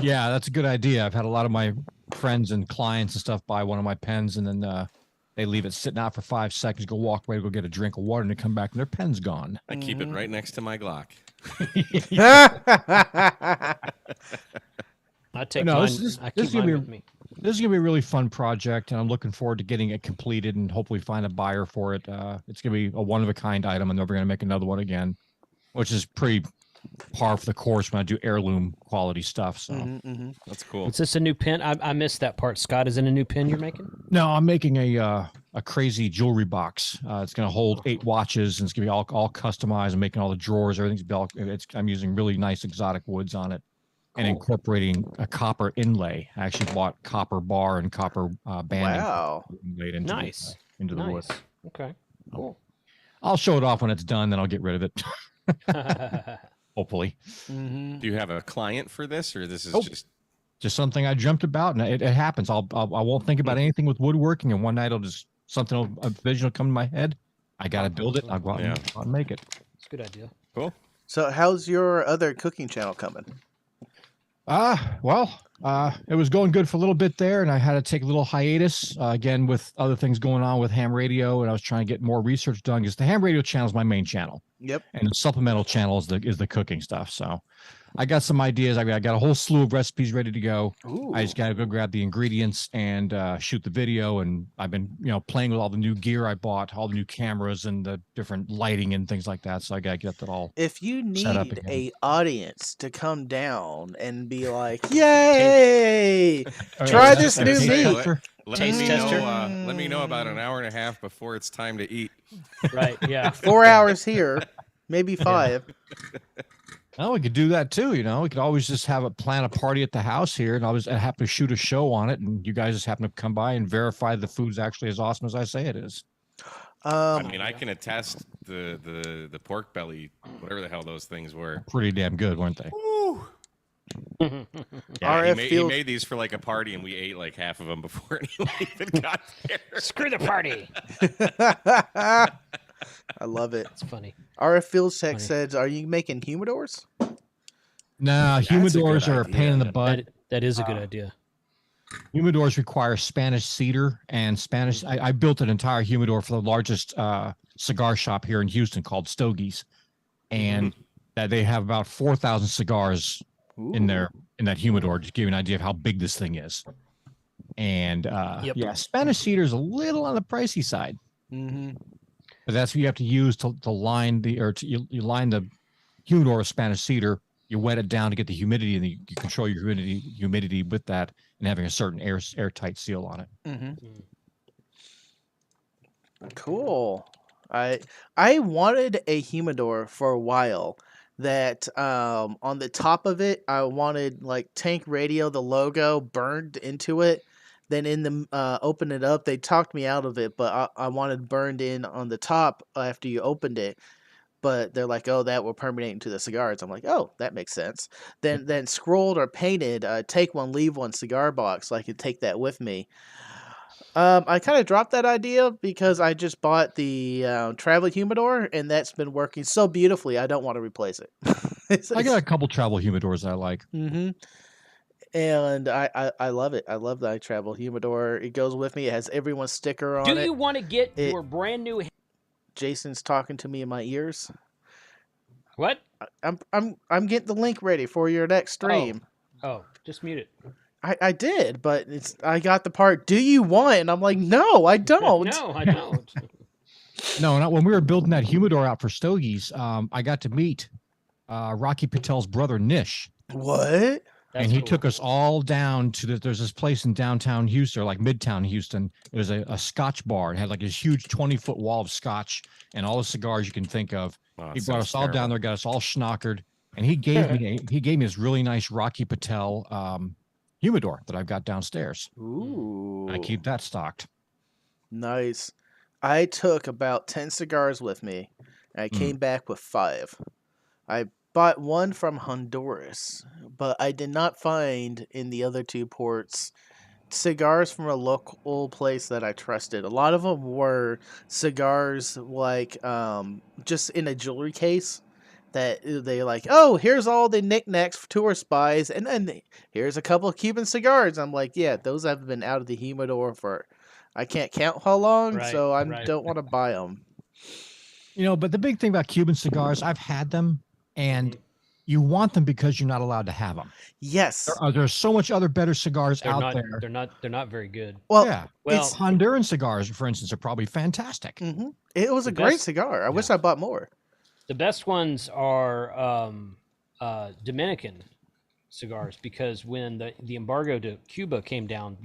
Yeah, that's a good idea. I've had a lot of my friends and clients and stuff buy one of my pens, and then they leave it sitting out for 5 seconds, go walk away, go get a drink of water, and they come back and their pen's gone. I keep it right next to my Glock. I take No, mine. this I is keep gonna mine be- with me. This is gonna be a really fun project, and I'm looking forward to getting it completed and hopefully find a buyer for it. It's gonna be a one-of-a-kind item, and then we're gonna make another one again, which is pretty par for the course when I do heirloom quality stuff. So That's cool. Is this a new pin? I missed that part. Scott, is it a new pin you're making? no, I'm making a crazy jewelry box. It's gonna hold 8 watches, and it's gonna be all customized. I'm making all the drawers. Everything's built. I'm using really nice exotic woods on it. And incorporating a copper inlay. I actually bought copper bar and copper banding. Wow. Laid into Nice. into the wood. Nice. Okay. Cool. I'll show it off when it's done, then I'll get rid of it. Hopefully. Do you have a client for this, or this is Just something I dreamt about, and it happens. I won't think about anything with woodworking, and one night a vision will come to my head. I got to build it. I'll go out and make it. It's a good idea. cool? So how's your other cooking channel coming? It was going good for a little bit there, and I had to take a little hiatus again with other things going on with ham radio, and I was trying to get more research done because the ham radio channel is my main channel. Yep. And the supplemental channel is the cooking stuff. So I got some ideas. I got a whole slew of recipes ready to go. Ooh. I just got to go grab the ingredients and shoot the video. And I've been, playing with all the new gear I bought, all the new cameras and the different lighting and things like that. So I got to get that all. If you set up need again. a audience to come down and be like, "Yay! Try this new Say, meat." Let Taste me tester. know. Let me know about an hour and a half before it's time to eat. Right. Yeah. 4 hours here, maybe 5. Oh, we could do that too. We could always just plan a party at the house here, and I was happen to shoot a show on it, and you guys just happen to come by and verify the food's actually as awesome as I say it is. I mean, I can attest the pork belly, whatever the hell those things were. Pretty damn good, weren't they? Yeah, RF he feels- made these for like a party, and we ate like half of them before anyone even got there. Screw the party. I love it. It's funny. RF Fields Tech Funny. says, "Are you making humidors?" Nah, That's a humidors good are a pain in the idea. butt. That is a good idea. Humidors require Spanish cedar and Spanish. I built an entire humidor for the largest cigar shop here in Houston called Stogie's, and that they have about 4,000 cigars in that humidor. Just to give you an idea of how big this thing is. And yeah, Spanish cedar is a little on the pricey side, but that's what you have to use to line you line the humidor with Spanish cedar. You wet it down to get the humidity, and you control your humidity with that, and having a certain airtight seal on it. Cool. I wanted a humidor for a while. That on the top of it, I wanted like Tank Radio, the logo burned into it. Then in the open it up, they talked me out of it, but I wanted burned in on the top after you opened it. But they're like, oh, that will permeate into the cigars. I'm like, oh, that makes sense. Then scrolled or painted, take one, leave one cigar box. So I could take that with me. I kind of dropped that idea because I just bought the travel humidor, and that's been working so beautifully. I don't want to replace it. I got a couple travel humidors I like. And I love it. I love that travel humidor. It goes with me. It has everyone's sticker on it. Do you want to get your brand new? Jason's talking to me in my ears. What? I'm getting the link ready for your next stream. Oh, just mute it. I did, but I got the part. Do you want? And I'm like, no, I don't. No, I don't. No, not when we were building that humidor out for Stogie's. I got to meet Rocky Patel's brother Nish. What? And he took us all down to there's this place in downtown Houston, or like midtown Houston. It was a Scotch bar. It had like this huge 20-foot wall of Scotch and all the cigars you can think of. He brought us all down there, got us all schnockered, and he gave me this really nice Rocky Patel humidor that I've got downstairs. Ooh. I keep that stocked. Nice. I took about 10 cigars with me, and I came back with 5. I bought one from Honduras, but I did not find in the other 2 ports cigars from a local place that I trusted. A lot of them were cigars like just in a jewelry case that they like, oh, here's all the knickknacks for tourist buys, and then here's a couple of Cuban cigars. I'm like, yeah, those have been out of the humidor for I can't count how long, so I don't want to buy them. But the big thing about Cuban cigars, I've had them, and you want them because you're not allowed to have them. Yes. There's so much other better cigars out there. They're not very good. Well, yeah. Well, Honduran cigars, for instance, are probably fantastic. It was a great cigar. I wish I bought more. The best ones are Dominican cigars, because when the embargo to Cuba came down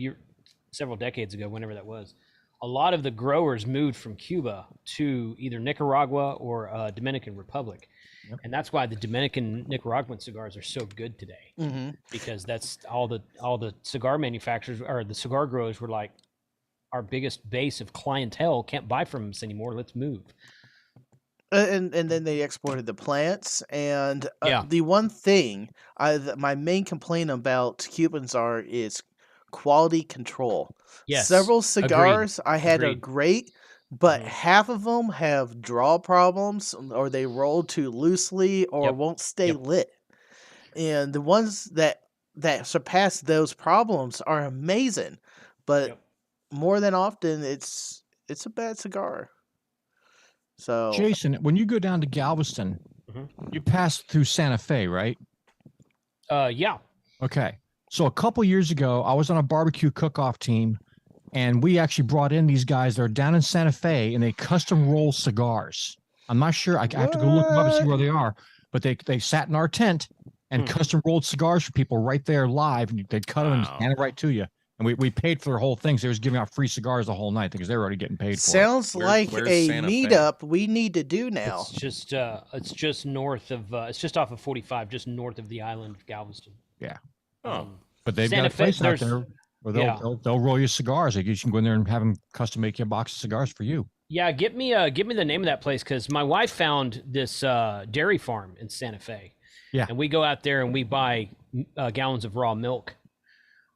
several decades ago, whenever that was, a lot of the growers moved from Cuba to either Nicaragua or Dominican Republic. And that's why the Dominican Nicaraguan cigars are so good today, because that's all the cigar manufacturers or the cigar growers were like, our biggest base of clientele can't buy from us anymore. Let's move. And then they exported the plants. And the one thing, my main complaint about Cubans is quality control. Yes. Several cigars I had are Agreed. great, but half of them have draw problems, or they roll too loosely, or won't stay lit. And the ones that surpass those problems are amazing, but more than often it's a bad cigar. So Jason, when you go down to Galveston, you pass through Santa Fe, right? Yeah. Okay. So a couple years ago, I was on a barbecue cook-off team, and we actually brought in these guys that are down in Santa Fe, and they custom roll cigars. I'm not sure. I have to go look them up and see where they are, but they sat in our tent and custom rolled cigars for people right there live, and they'd cut them and hand it right to you. And we paid for the whole thing. So they was giving out free cigars the whole night because they were already getting paid for it. Sounds like Where's a Santa Fe? meetup we need to do now. It's just north of it's just off of 45, just north of the island of Galveston. Yeah. Oh. But they've Santa got a Fe, place out there's- there where yeah. they'll roll you cigars. Like you can go in there and have them custom make you a box of cigars for you. Yeah, give me the name of that place because my wife found this dairy farm in Santa Fe. Yeah. And we go out there and we buy gallons of raw milk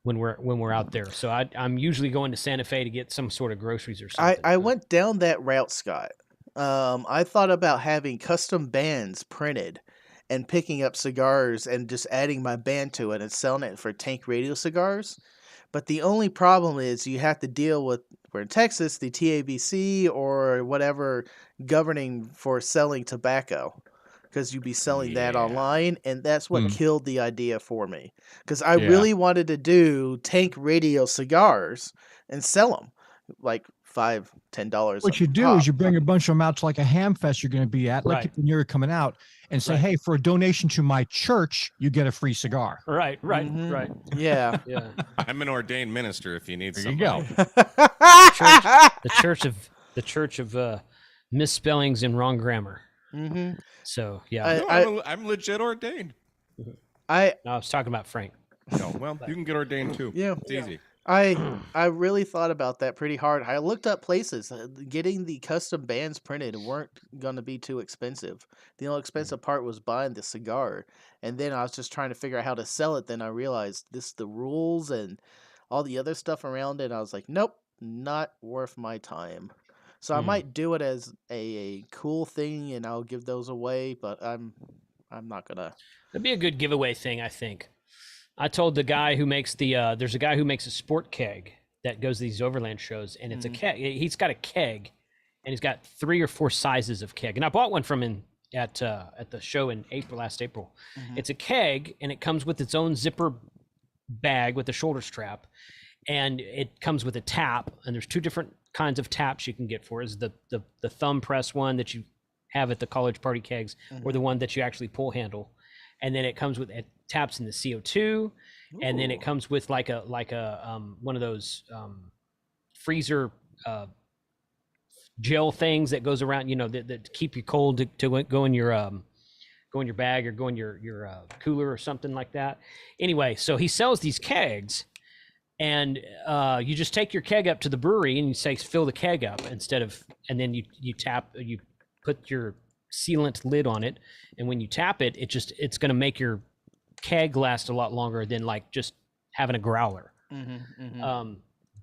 when we're out there. So I'm usually going to Santa Fe to get some sort of groceries or something. I went down that route, Scott. I thought about having custom bands printed and picking up cigars and just adding my band to it and selling it for tank radio cigars. But the only problem is you have to deal with, we're in Texas, the TABC or whatever governing for selling tobacco. Because you'd be selling that online, and that's what killed the idea for me. Because I really wanted to do tank radio cigars and sell them, like $5, $10. What you do is you bring a bunch of them out to like a ham fest you're going to be at, like when you're coming out, and say, "Hey, for a donation to my church, you get a free cigar." Right. Yeah. Yeah. I'm an ordained minister. If you need There some, you go. The church of misspellings and wrong grammar. Mm-hmm. So yeah. No, I'm legit ordained. No, I was talking about Frank. No, well, you can get ordained too. Yeah. It's easy. I really thought about that pretty hard. I looked up places. Getting the custom bands printed weren't going to be too expensive. The only expensive part was buying the cigar. And then I was just trying to figure out how to sell it. Then I realized the rules and all the other stuff around it. I was like, nope, not worth my time. So I might do it as a cool thing and I'll give those away, but I'm not going to. That'd be a good giveaway thing, I think. I told the guy who makes there's a guy who makes a sport keg that goes to these overland shows, and it's a keg. He's got a keg, and he's got 3 or 4 sizes of keg. And I bought one from him at the show in last April. It's a keg, and it comes with its own zipper bag with a shoulder strap, and it comes with a tap. And there's 2 different kinds of taps you can get for it. Is the thumb press one that you have at the college party kegs, or the one that you actually pull handle. And then it comes with it taps in the CO2, and then it comes with like a one of those freezer gel things that goes around, that keep you cold to go in your bag or go in your cooler or something like that. Anyway, so he sells these kegs, and you just take your keg up to the brewery and you say fill the keg up and then you put your sealant lid on it, and when you tap it, it's going to make your keg last a lot longer than like just having a growler.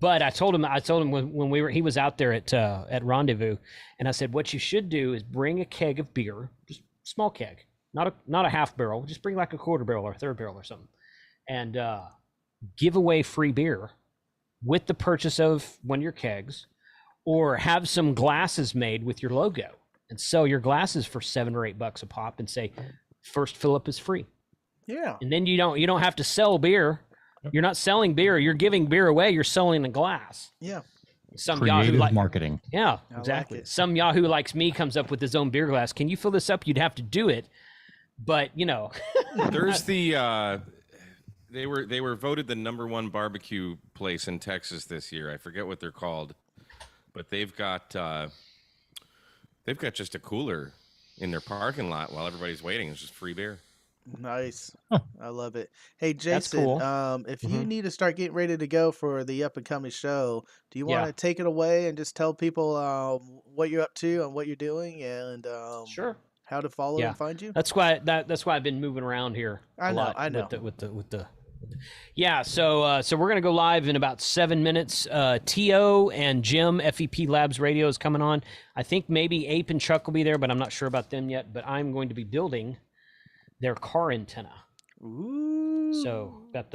But I told him when he was out there at Rendezvous, and I said, what you should do is bring a keg of beer, just small keg, not a half barrel, just bring like a quarter barrel or a third barrel or something, and give away free beer with the purchase of one of your kegs, or have some glasses made with your logo and sell your glasses for $7 or $8 a pop and say, first fill up is free. Yeah. And then you don't have to sell beer. You're not selling beer. You're giving beer away. You're selling a glass. Yeah. Some Creative Yahoo marketing. Yeah, I exactly. like it. Some Yahoo likes me comes up with his own beer glass. Can you fill this up? You'd have to do it. But There's the they were voted the #1 barbecue place in Texas this year. I forget what they're called, but they've got just a cooler in their parking lot while everybody's waiting. It's just free beer. Nice. I love it. Hey, Jason, That's cool. If you need to start getting ready to go for the up and coming show, do you want to take it away and just tell people what you're up to and what you're doing and Sure. how to follow and find you? That's why I've been moving around here. I know. With the yeah. So we're gonna go live in about 7 minutes. To and Jim FEP Labs Radio is coming on. I think maybe Ape and Chuck will be there, but I'm not sure about them yet. But I'm going to be building their car antenna. Ooh. So got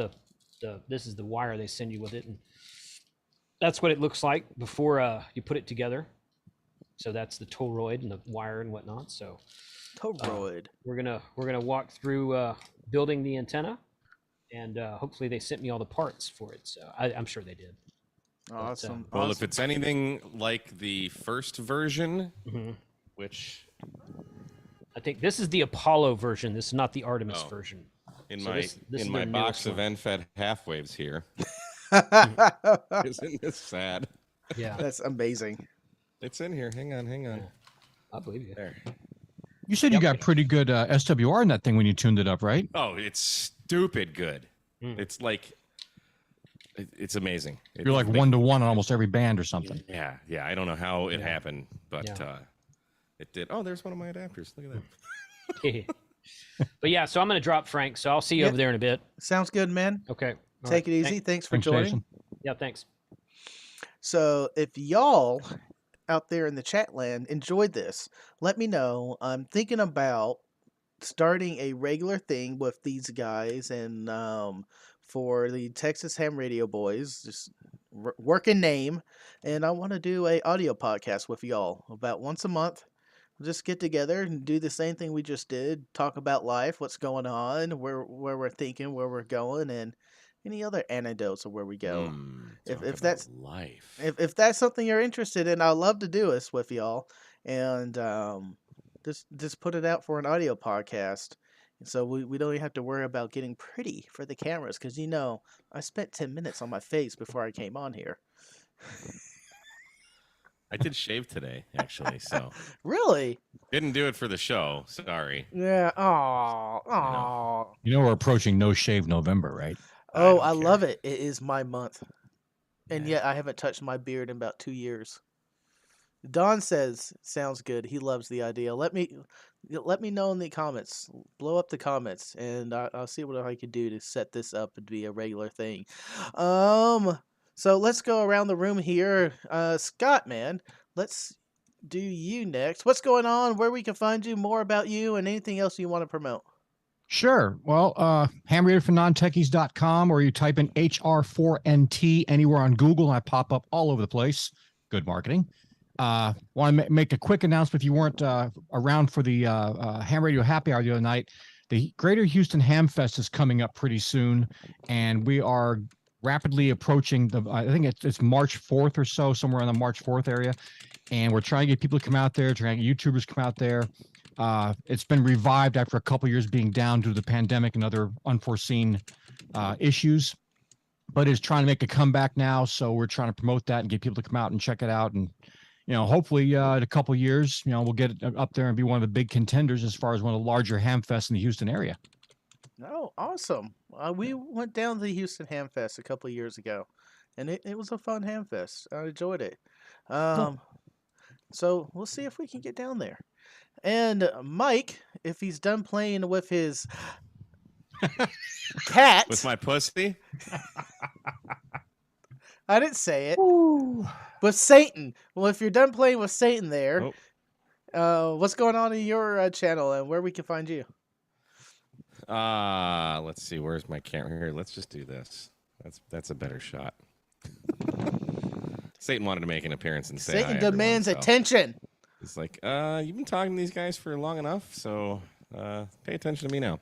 this is the wire they send you with it, and that's what it looks like before you put it together. So that's the toroid and the wire and whatnot. So Toroid. we're gonna walk through building the antenna, and hopefully they sent me all the parts for it. So I'm sure they did. Awesome. Well, if it's anything like the first version, which I think this is the Apollo version. This is not the Artemis version. in So my this is in my their box newest of NFED half waves here, Isn't this sad? Yeah. That's amazing. It's in here. Hang on. Yeah. I believe you. There. You said you got pretty good SWR in that thing when you tuned it up, right? Oh, it's stupid good. Mm. It's like, it's amazing. You're like 1-to-1 on almost every band or something. Yeah. I don't know how it happened, but Yeah. it did. Oh, there's one of my adapters. Look at that. But yeah, so I'm going to drop Frank. So I'll see you over there in a bit. Sounds good, man. Okay. All Take right. it easy. Thanks for Thanks, joining. Jason. Yeah, thanks. So if y'all out there in the chat land enjoyed this, let me know. I'm thinking about starting a regular thing with these guys and for the Texas Ham Radio Boys, just working name, and I want to do a audio podcast with y'all about once a month. We'll just get together and do the same thing we just did, talk about life, what's going on, where we're thinking, where we're going, and any other anecdotes of where we go. If that's life, if that's something you're interested in, I'd love to do this with y'all, and just put it out for an audio podcast. And so we don't even have to worry about getting pretty for the cameras, because I spent 10 minutes on my face before I came on here. I did shave today, actually, so Really? didn't do it for the show. Sorry. Yeah. Oh. You know we're approaching No Shave November, right? Oh, don't I care. love it. It is my month. And Yeah. yet I haven't touched my beard in about 2 years. Don says sounds good. He loves the idea. Let me know in the comments. Blow up the comments, and I'll see what I can do to set this up and be a regular thing. So let's go around the room here. Scott, man, let's do you next. What's going on? Where we can find you? More about you and anything else you want to promote. Sure. Well, hamradiofornontechies.com, or you type in HR4NT anywhere on Google, and I pop up all over the place. Good marketing. Want to make a quick announcement if you weren't around for the Ham Radio Happy Hour the other night. The Greater Houston Ham Fest is coming up pretty soon, and we are rapidly approaching I think it's March 4th or so, somewhere in the March 4th area, and we're trying to get people to come out there, trying to get YouTubers come out there. It's been revived after a couple years being down due to the pandemic and other unforeseen issues, but is trying to make a comeback now. So we're trying to promote that and get people to come out and check it out. And, hopefully in a couple years, we'll get it up there and be one of the big contenders as far as one of the larger ham fests in the Houston area. Oh, awesome. We went down to the Houston Ham Fest a couple of years ago, and it was a fun ham fest. I enjoyed it. So we'll see if we can get down there. And Mike, if he's done playing with his cat. With my pussy? I didn't say it. With Satan. Well, if you're done playing with Satan there, what's going on in your channel and where we can find you? Let's see. Where's my camera? Here, let's just do this. That's a better shot. Satan wanted to make an appearance and say Satan hi, demands everyone, attention. It's like, you've been talking to these guys for long enough, so pay attention to me now.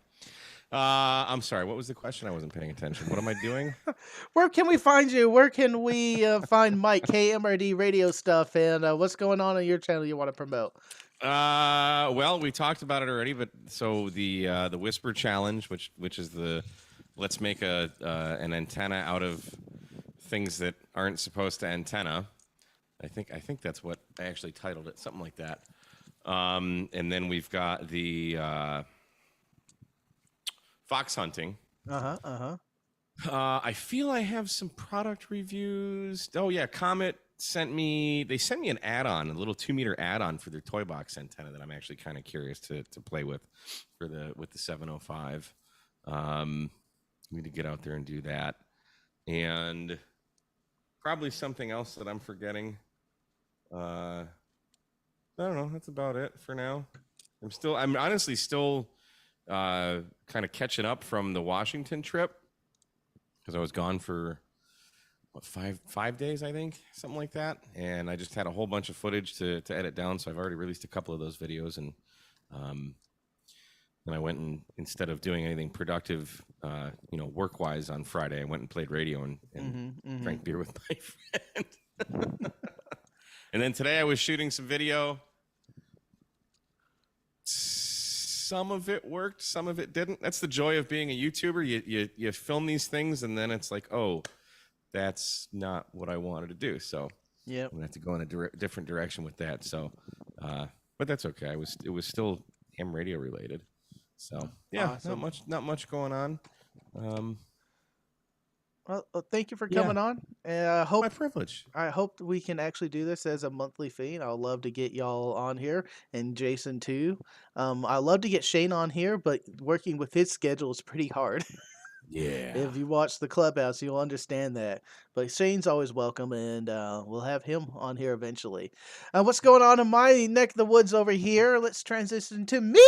I'm sorry. What was the question? I wasn't paying attention. What am I doing? Where can we find you? Where can we find Mike, KMRD Radio Stuff, and what's going on your channel you want to promote? Well, we talked about it already, but so the Whisper Challenge, which is let's make an antenna out of things that aren't supposed to antenna. I think that's what I actually titled it, something like that. And then we've got the fox hunting. I feel I have some product reviews. Oh yeah, Comet sent me an add-on, a little 2-meter add-on for their toy box antenna that I'm actually kind of curious to play with the 705. Need to get out there and do that, and probably something else that I'm forgetting. I don't know. That's about it for now. I'm honestly still kind of catching up from the Washington trip, because I was gone for five days, I think, something like that. And I just had a whole bunch of footage to edit down. So I've already released a couple of those videos. And then I went and, instead of doing anything productive, work-wise on Friday, I went and played radio and drank beer with my friend. And then today I was shooting some video. Some of it worked, some of it didn't. That's the joy of being a YouTuber. You film these things, and then it's like, oh, that's not what I wanted to do. So Yep. I'm gonna have to go in a different direction with that. So, but that's okay. It was still ham radio related. So yeah, Awesome. not much going on. Well, thank you for Yeah. coming on. And I hope My privilege. I hope we can actually do this as a monthly feed. I'd love to get y'all on here, and Jason too. I'd love to get Shane on here, but working with his schedule is pretty hard. Yeah. If you watch the clubhouse, you'll understand that. But Shane's always welcome, and we'll have him on here eventually. What's going on in my neck of the woods over here? Let's transition to me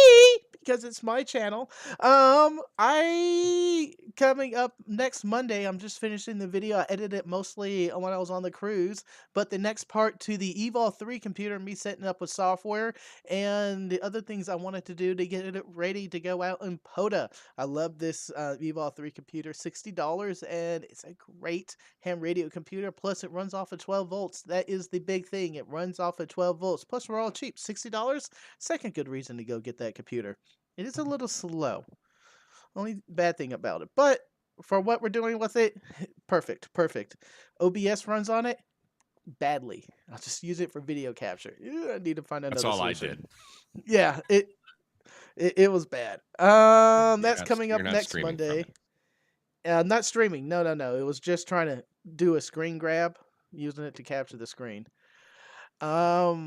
because it's my channel. I coming up next Monday. I'm just finishing the video. I edited it mostly when I was on the cruise, but the next part to the Evol 3 computer, me setting up with software and the other things I wanted to do to get it ready to go out in POTA. I love this Evol 3 computer, $60, and it's a great ham radio computer. Plus, it runs off of 12 volts. That is the big thing. It runs off of 12 volts. Plus, we're all cheap. $60. Second good reason to go get that computer. It is a little slow. Only bad thing about it. But for what we're doing with it, perfect. Perfect. OBS runs on it badly. I'll just use it for video capture. I need to find another That's all solution. I did. Yeah, it was bad. That's coming up You're not next streaming from Monday. it. Not streaming. No. It was just trying to do a screen grab, using it to capture the screen. I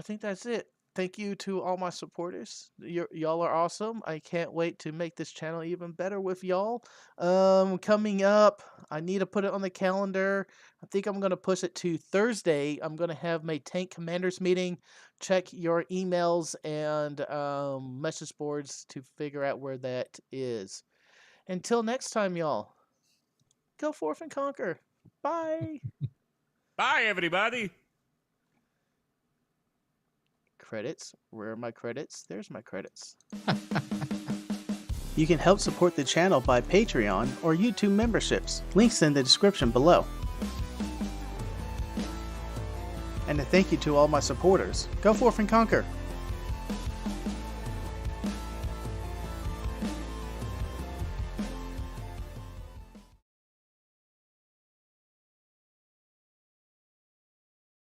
think that's it. Thank you to all my supporters. Y'all are awesome. I can't wait to make this channel even better with y'all. Coming up, I need to put it on the calendar. I think I'm going to push it to Thursday. I'm going to have my tank commanders meeting. Check your emails and message boards to figure out where that is. Until next time, y'all, go forth and conquer. Bye. Bye, everybody. Credits. Where are my credits? There's my credits. You can help support the channel by Patreon or YouTube memberships. Links in the description below. And a thank you to all my supporters. Go forth and conquer.